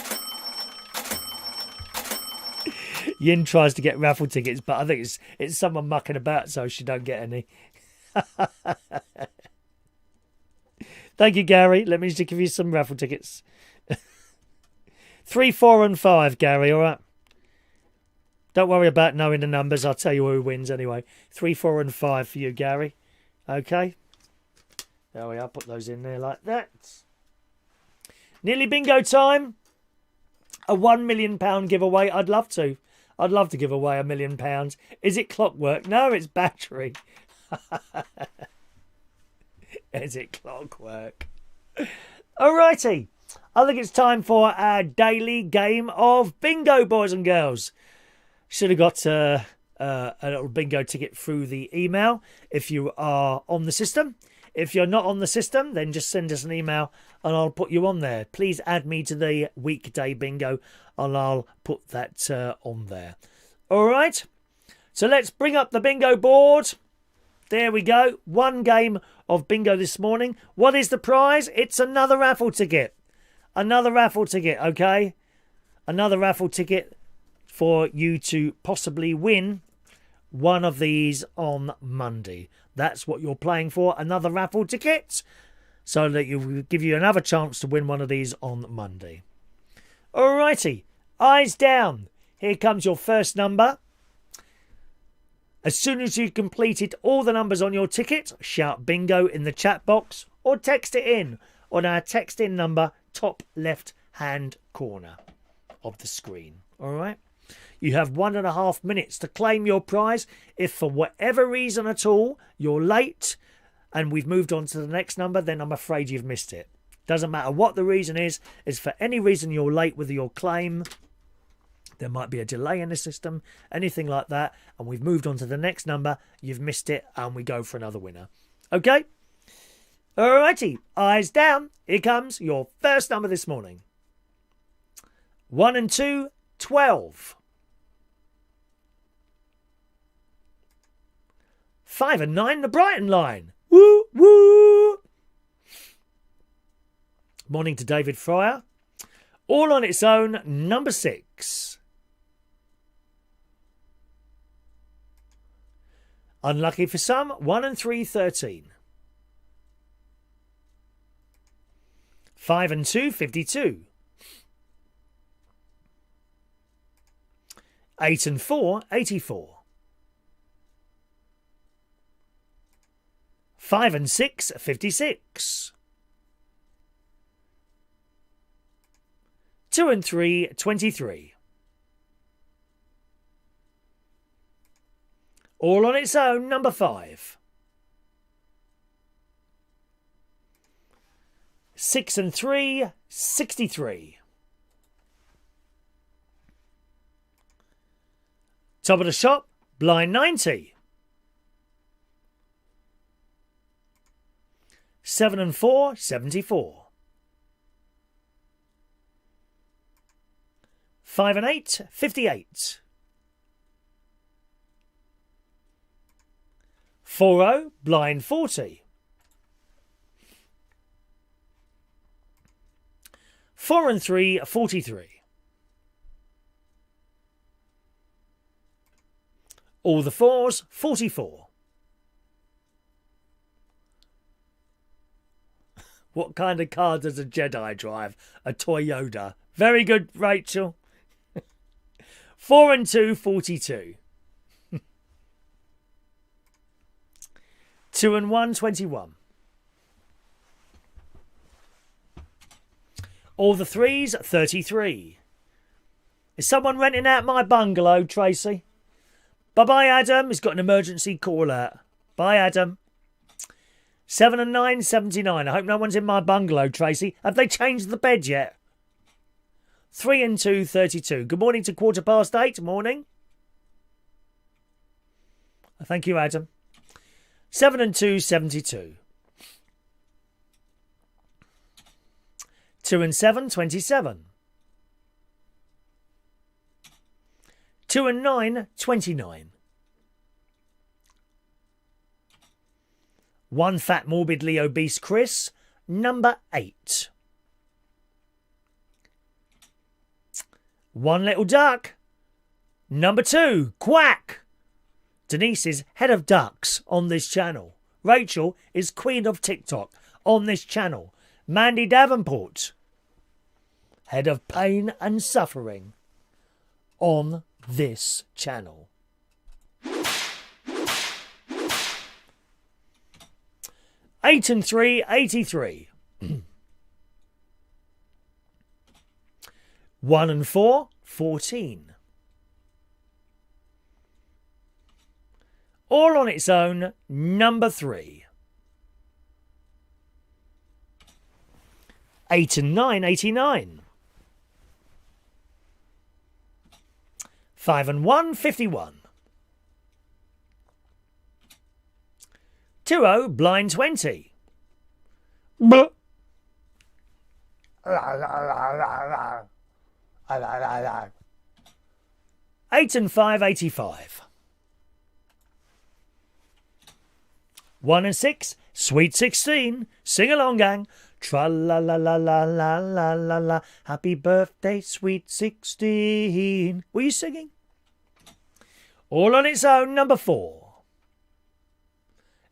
Yin tries to get raffle tickets, but I think it's someone mucking about so she don't get any. Thank you, Gary. Let me just give you some raffle tickets. 3, 4 and 5, Gary, all right? Don't worry about knowing the numbers. I'll tell you who wins anyway. 3, 4 and 5 for you, Gary. Okay. There we are. Put those in there like that. Nearly bingo time. A £1 million giveaway. I'd love to. I'd love to give away £1 million. Is it clockwork? No, it's battery. Is it clockwork? Alrighty. I think it's time for our daily game of bingo, boys and girls. Should have got a little bingo ticket through the email if you are on the system. If you're not on the system, then just send us an email and I'll put you on there. Please add me to the weekday bingo and I'll put that on there. All right. So let's bring up the bingo board. There we go. 1 game of bingo this morning. What is the prize? It's another raffle ticket. Another raffle ticket, okay? Another raffle ticket for you to possibly win one of these on Monday. That's what you're playing for, another raffle ticket, so that you will give you another chance to win one of these on Monday. Alrighty, eyes down. Here comes your first number. As soon as you've completed all the numbers on your ticket, shout bingo in the chat box or text it in on our text in number, top left hand corner of the screen. Alright? You have 1.5 minutes to claim your prize. If for whatever reason at all you're late and we've moved on to the next number, then I'm afraid you've missed it. Doesn't matter what the reason is for any reason you're late with your claim. There might be a delay in the system, anything like that, and we've moved on to the next number. You've missed it, and we go for another winner. Okay? Alrighty, eyes down. Here comes your first number this morning. 1 and 2, 12. 5 and 9, the Brighton line. Woo, woo. Morning to David Fryer. All on its own, number 6. Unlucky for some, 1 and 3, 13. 5 and 2, 52. 8 and 4, 84. 5 and 6, 56. 2 and 3, 23. All on its own, number 5. 6 and 3, 63. Top of the shop, blind 90. 7 and 4, 74. 5 and 8, 58. 4-0, blind 40. 4 and 3, 43. All the 4s, 44. What kind of car does a Jedi drive? A Toyota. Very good, Rachel. 4 and 2, 42. 2 and 1, 21. All the 3s, 33. Is someone renting out my bungalow, Tracy? Bye-bye, Adam. He's got an emergency call out. Bye, Adam. 7 and 9, 79. I hope no one's in my bungalow, Tracy. Have they changed the bed yet? 3 and 2, 32. Good morning to 8:15. Morning. Thank you, Adam. 7 and 2, 72. 2 and 7, 27. 2 and 9, 29. 1 fat morbidly obese Chris, number 8. 1 little duck, number 2, quack. Denise is head of ducks on this channel. Rachel is queen of TikTok on this channel. Mandy Davenport, head of pain and suffering on this channel. 8 and 3, 83. 1 and 4, 14. All on its own, number 3. 8 and 9, 89. 5 and 1, 51. 2-0, blind 20. 8 and 5, 85. 1 and 6, sweet 16. Sing along, gang. Tra-la-la-la-la-la-la-la. Happy birthday, sweet 16. Were you singing? All on its own, number 4.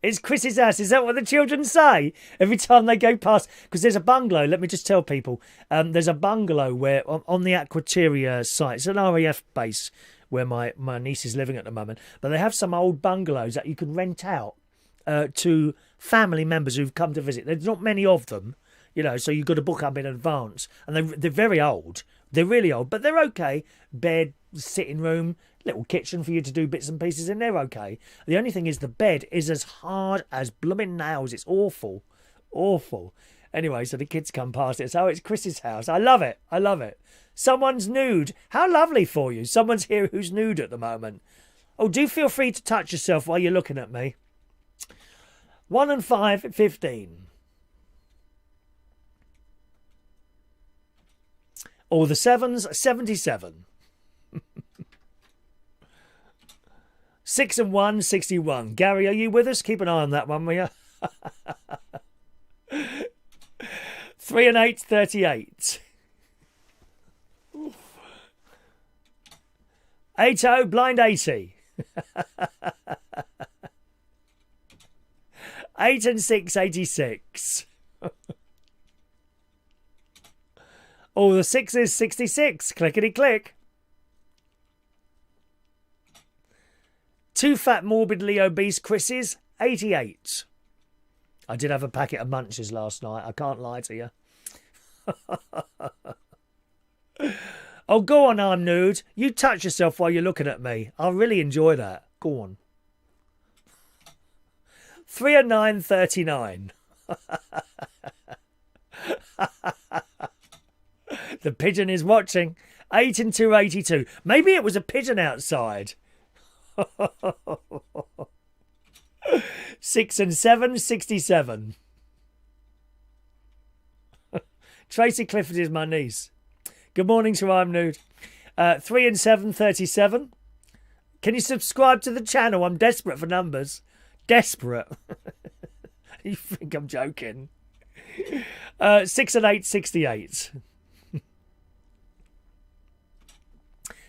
It's Chris's house. Is that what the children say every time they go past? Because there's a bungalow. Let me just tell people. There's a bungalow where on the Aquateria site. It's an RAF base where my niece is living at the moment. But they have some old bungalows that you can rent out to family members who've come to visit. There's not many of them, you know, so you've got to book up in advance. And they're very old. They're really old, but they're okay. Bed, sitting room, little kitchen for you to do bits and pieces in there, okay. The only thing is the bed is as hard as blooming nails. It's awful. Awful. Anyway, so the kids come past it. So it's Chris's house. I love it. I love it. Someone's nude. How lovely for you. Someone's here who's nude at the moment. Oh, do feel free to touch yourself while you're looking at me. 1 and 5, 15. All the 7s, 77. 6 and 1, 61. Gary, are you with us? Keep an eye on that one, will you? 3 and 8, 38. 8-0, blind 80. 8 and 6, 86. All the 6s, 66. Clickety click. 2 fat, morbidly obese Chris's, 88. I did have a packet of munches last night. I can't lie to you. Oh, go on, I'm nude. You touch yourself while you're looking at me. I really enjoy that. Go on. 3 and 9, 39. The pigeon is watching. 8 and 2, 82. Maybe it was a pigeon outside. 6 and 7, 67. Tracy Clifford is my niece. Good morning to I'm Nude. 3 and 7, 37. Can you subscribe to the channel? I'm desperate for numbers. Desperate. You think I'm joking? 6 and 8, 68.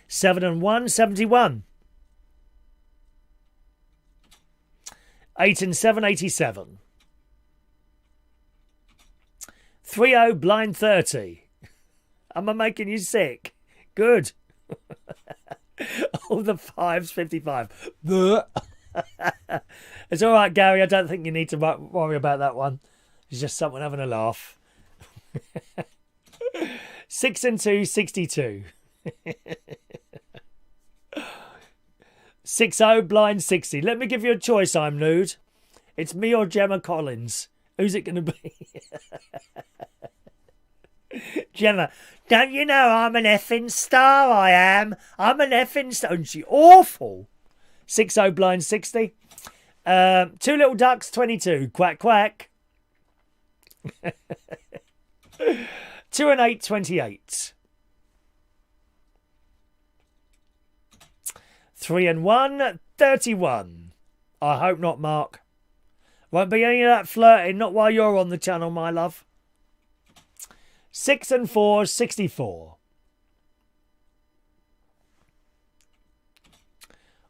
7 and 1, 71. 8 and 7, 87. 3-0, blind 30. Am I making you sick? Good. All the 5s, 55. It's all right, Gary. I don't think you need to worry about that one. It's just someone having a laugh. 6 and 2, 62. 6-0, blind 60. Let me give you a choice, I'm nude. It's me or Gemma Collins. Who's it going to be? Gemma, don't you know I'm an effing star, I am. I'm an effing star. And she awful. 6-0, blind 60. 2 little ducks, 22. Quack, quack. 2 and 8, 28. 3 and 1, 31. I hope not, Mark. Won't be any of that flirting, not while you're on the channel, my love. 6 and 4, 64.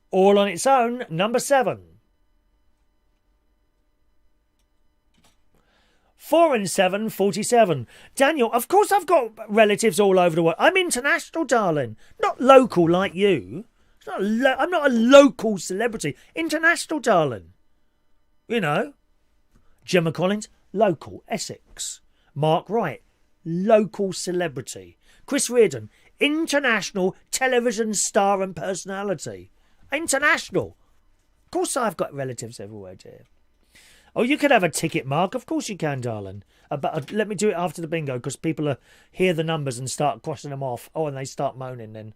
All on its own, number 7. 4 and 7, 47. Daniel, of course I've got relatives all over the world. I'm international, darling. Not local like you. I'm not a local celebrity. International, darling. You know. Gemma Collins, local, Essex. Mark Wright, local celebrity. Chris Reardon, international television star and personality. International. Of course I've got relatives everywhere, dear. Oh, you could have a ticket, Mark. Of course you can, darling. But let me do it after the bingo because people hear the numbers and start crossing them off. Oh, and they start moaning then.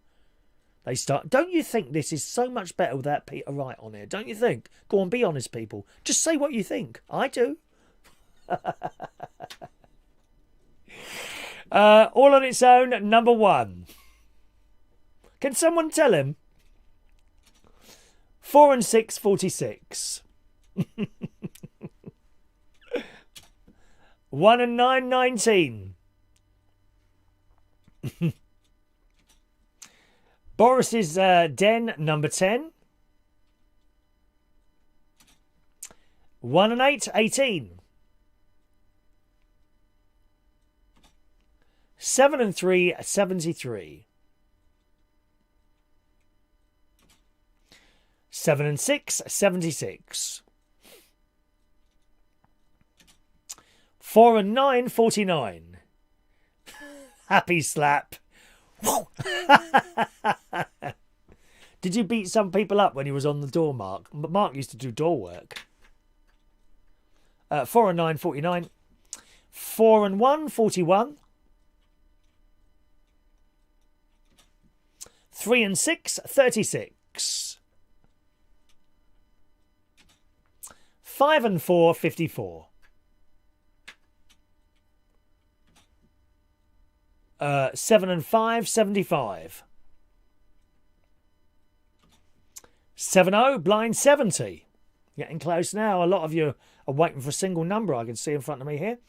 They start. Don't you think this is so much better without Peter Wright on here? Don't you think? Go on, be honest, people. Just say what you think. I do. All on its own, number 1. Can someone tell him? 4 and 6, 46. 1 and 9, 19. Boris's Den, number 10. 1 and 8, 18. 7 and 3, 73. 7 and 6, 76. 4 and 9, 49. Happy slap. Did you beat some people up when he was on the door, Mark? Mark used to do door work. 4 and 9, 49. 4 and 1, 41. 3 and 6, 36. 5 and 4, 54. 7 and 5, 75. 7-0, blind 70. Getting close now. A lot of you are waiting for a single number I can see in front of me here.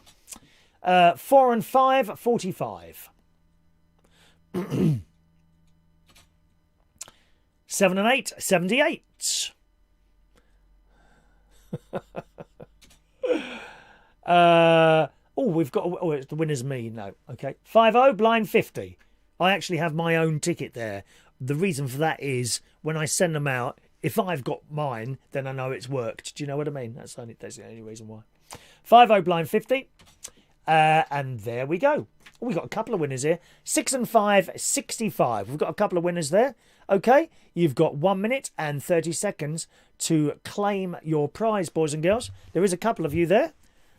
4 and 5, 45. 7 and 8, 78. We've got... Oh, it's the winner's me. No, okay. 5-0, blind 50. I actually have my own ticket there. The reason for that is when I send them out, if I've got mine, then I know it's worked. Do you know what I mean? That's the only reason why. 5-0, blind 50. And there we go. We've got a couple of winners here. 6 and 5, 65. We've got a couple of winners there. Okay, you've got 1 minute and 30 seconds to claim your prize, boys and girls. There is a couple of you there,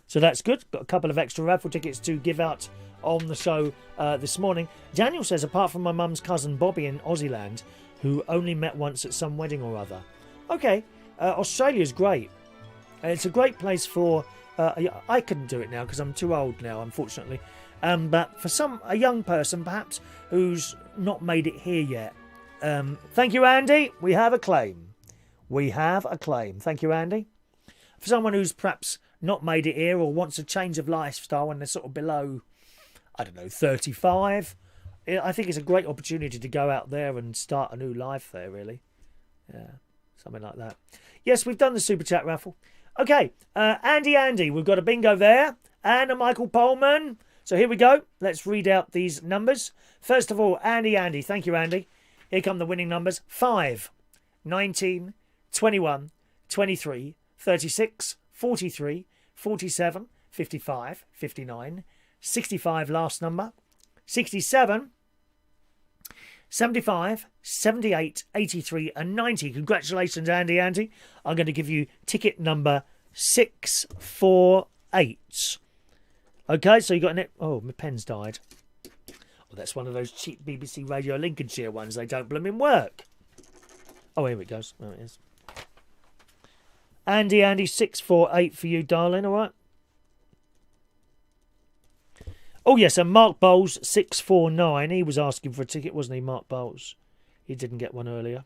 so that's good. Got a couple of extra raffle tickets to give out on the show this morning. Daniel says, apart from my mum's cousin Bobby in Aussieland, who only met once at some wedding or other. Okay, Australia's great. It's a great place for... I couldn't do it now because I'm too old now, unfortunately. But for a young person, perhaps, who's not made it here yet. Thank you, Andy. We have a claim. We have a claim. Thank you, Andy. For someone who's perhaps not made it here or wants a change of lifestyle and they're sort of below, I don't know, 35, I think it's a great opportunity to go out there and start a new life there, really. Yeah, something like that. Yes, we've done the Super Chat raffle. Okay, Andy, we've got a bingo there. And a Michael Pullman. So here we go. Let's read out these numbers. First of all, Andy. Thank you, Andy. Here come the winning numbers. 5, 19, 21, 23, 36, 43, 47, 55, 59, 65 last number, 67, 75, 78, 83 and 90. Congratulations, Andy. I'm going to give you ticket number 648. Okay, so you got an... Oh, my pen's died. Oh, that's one of those cheap BBC Radio Lincolnshire ones. They don't blooming work. Oh, here it goes. There it is. Andy, 648 for you, darling, all right? Oh, yes, and Mark Bowles, 649. He was asking for a ticket, wasn't he, Mark Bowles? He didn't get one earlier.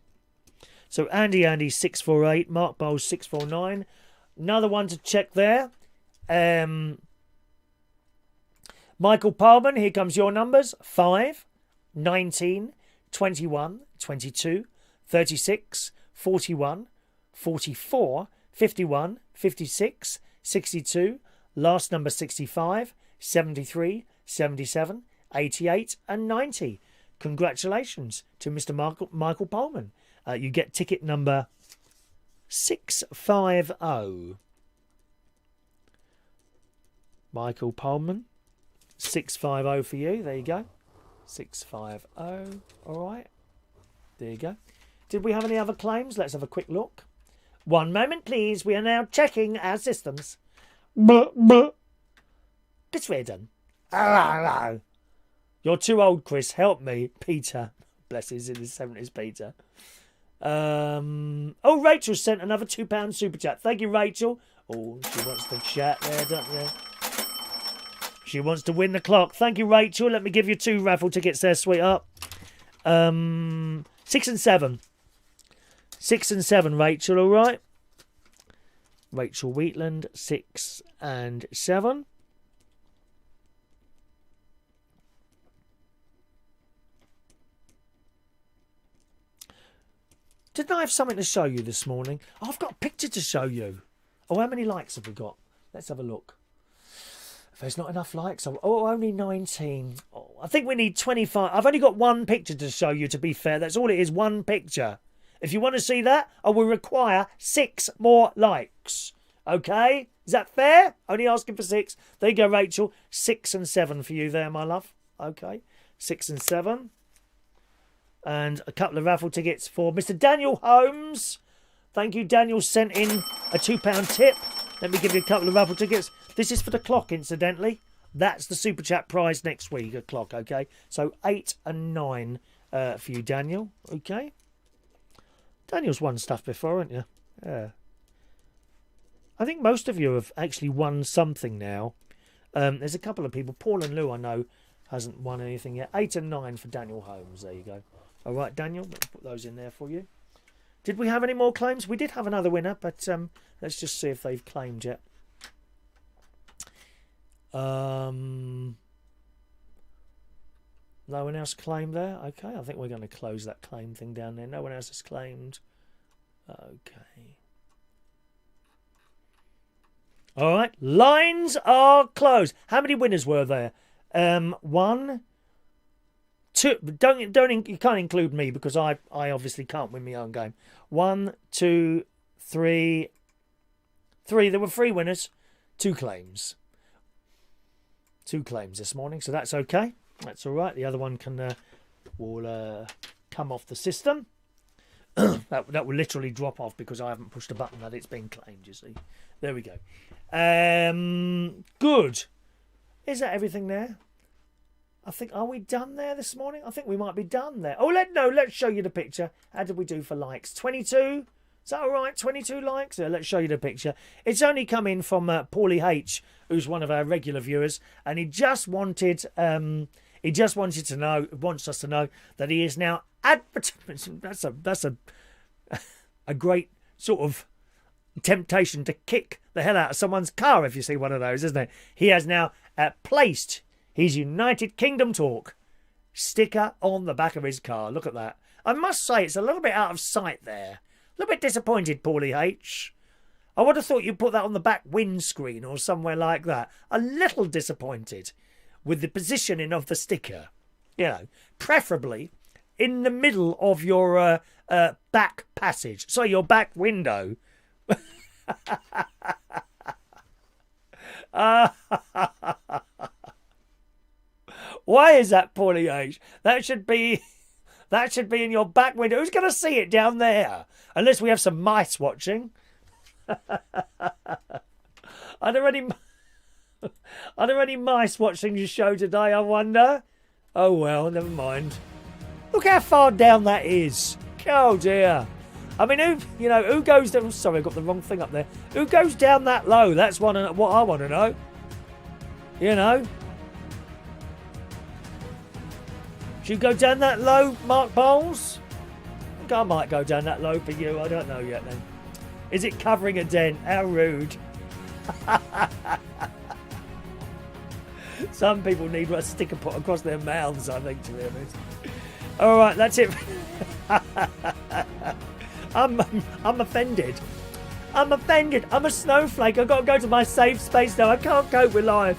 So Andy, 648. Mark Bowles, 649. Another one to check there. Michael Pullman, here comes your numbers. 5, 19, 21, 22, 36, 41, 44, 51, 56, 62, last number 65, 73, 77, 88 and 90. Congratulations to Mr. Michael Pullman. You get ticket number 650. Michael Pullman. 650 for you. There you go. 650. All right. There you go. Did we have any other claims? Let's have a quick look. One moment, please. We are now checking our systems. It's done. Hello. You're too old, Chris. Help me. Peter. Bless his in his 70s, Peter. Oh, Rachel sent another £2 super chat. Thank you, Rachel. Oh, she wants to chat there, don't you? She wants to win the clock. Thank you, Rachel. Let me give you 2 raffle tickets there, sweetheart. 6 and 7. 6 and 7, Rachel, all right? Rachel Wheatland, 6 and 7. Didn't I have something to show you this morning? Oh, I've got a picture to show you. Oh, how many likes have we got? Let's have a look. If there's not enough likes, only 19. Oh, I think we need 25. I've only got one picture to show you, to be fair. That's all it is, one picture. If you want to see that, I will require 6 more likes. Okay? Is that fair? Only asking for 6. There you go, Rachel. 6 and 7 for you there, my love. Okay. 6 and 7. And a couple of raffle tickets for Mr. Daniel Holmes. Thank you, Daniel sent in a £2 tip. Let me give you a couple of raffle tickets. This is for the clock, incidentally. That's the Super Chat prize next week, a clock, okay? So 8 and 9 for you, Daniel, okay? Daniel's won stuff before, haven't you? Yeah. I think most of you have actually won something now. There's a couple of people. Paul and Lou, I know, hasn't won anything yet. 8 and 9 for Daniel Holmes. There you go. All right, Daniel, let's put those in there for you. Did we have any more claims? We did have another winner, but let's just see if they've claimed yet. No one else claimed there. Okay, I think we're going to close that claim thing down there. No one else has claimed. Okay. All right, lines are closed. How many winners were there? 1, 2. You can't include me because I obviously can't win my own game. 1, 2, 3. There were 3 winners, 2 claims. 2 claims this morning, so that's okay. That's all right. The other one will come off the system. that will literally drop off because I haven't pushed a button that it's been claimed, you see. There we go. Good. Is that everything there? I think, are we done there this morning? I think we might be done there. Oh, let's show you the picture. How did we do for likes? 22? Is that all right? 22 likes? Yeah, let's show you the picture. It's only come in from Paulie H, who's one of our regular viewers, and he just wanted to know, wants us to know that he is now advertising. That's a great sort of temptation to kick the hell out of someone's car if you see one of those, isn't it? He has now placed his United Kingdom Talk sticker on the back of his car. Look at that. I must say it's a little bit out of sight there. A little bit disappointed, Paulie H. I would have thought you'd put that on the back windscreen or somewhere like that. A little disappointed with the positioning of the sticker. You know, preferably in the middle of your back passage. So your back window. Why is that, Paulie H? That should be in your back window. Who's going to see it down there? Unless we have some mice watching. Are there any mice watching your show today, I wonder? Oh well, never mind. Look how far down that is. Oh dear. I mean, who goes down? Sorry, I got the wrong thing up there. Who goes down that low? That's what I want to know. You know. Should you go down that low, Mark Bowles? I think I might go down that low for you. I don't know yet then. Is it covering a dent? How rude. Some people need a sticker put across their mouths, I think, to be honest. All right, that's it. I'm offended. I'm offended. I'm a snowflake. I've got to go to my safe space now. I can't cope with life.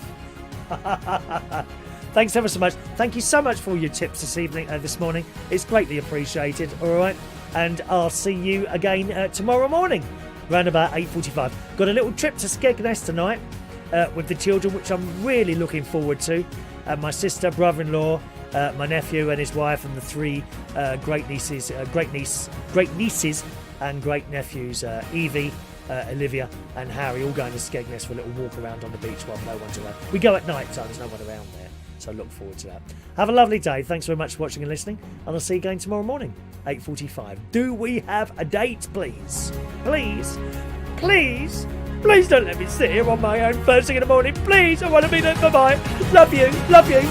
Thanks ever so much. Thank you so much for all your tips this morning. It's greatly appreciated. All right. And I'll see you again tomorrow morning, around about 8:45. Got a little trip to Skegness tonight with the children, which I'm really looking forward to. My sister, brother-in-law, my nephew and his wife, and the 3 great nieces and great nephews, Evie, Olivia and Harry, all going to Skegness for a little walk around on the beach while no one's around. We go at night time, there's no one around there. So look forward to that. Have a lovely day. Thanks very much for watching and listening. And I'll see you again tomorrow morning, 8:45. Do we have a date, please? Please? Please? Please don't let me sit here on my own first thing in the morning. Please, I want to be there. Bye-bye. Love you. Love you.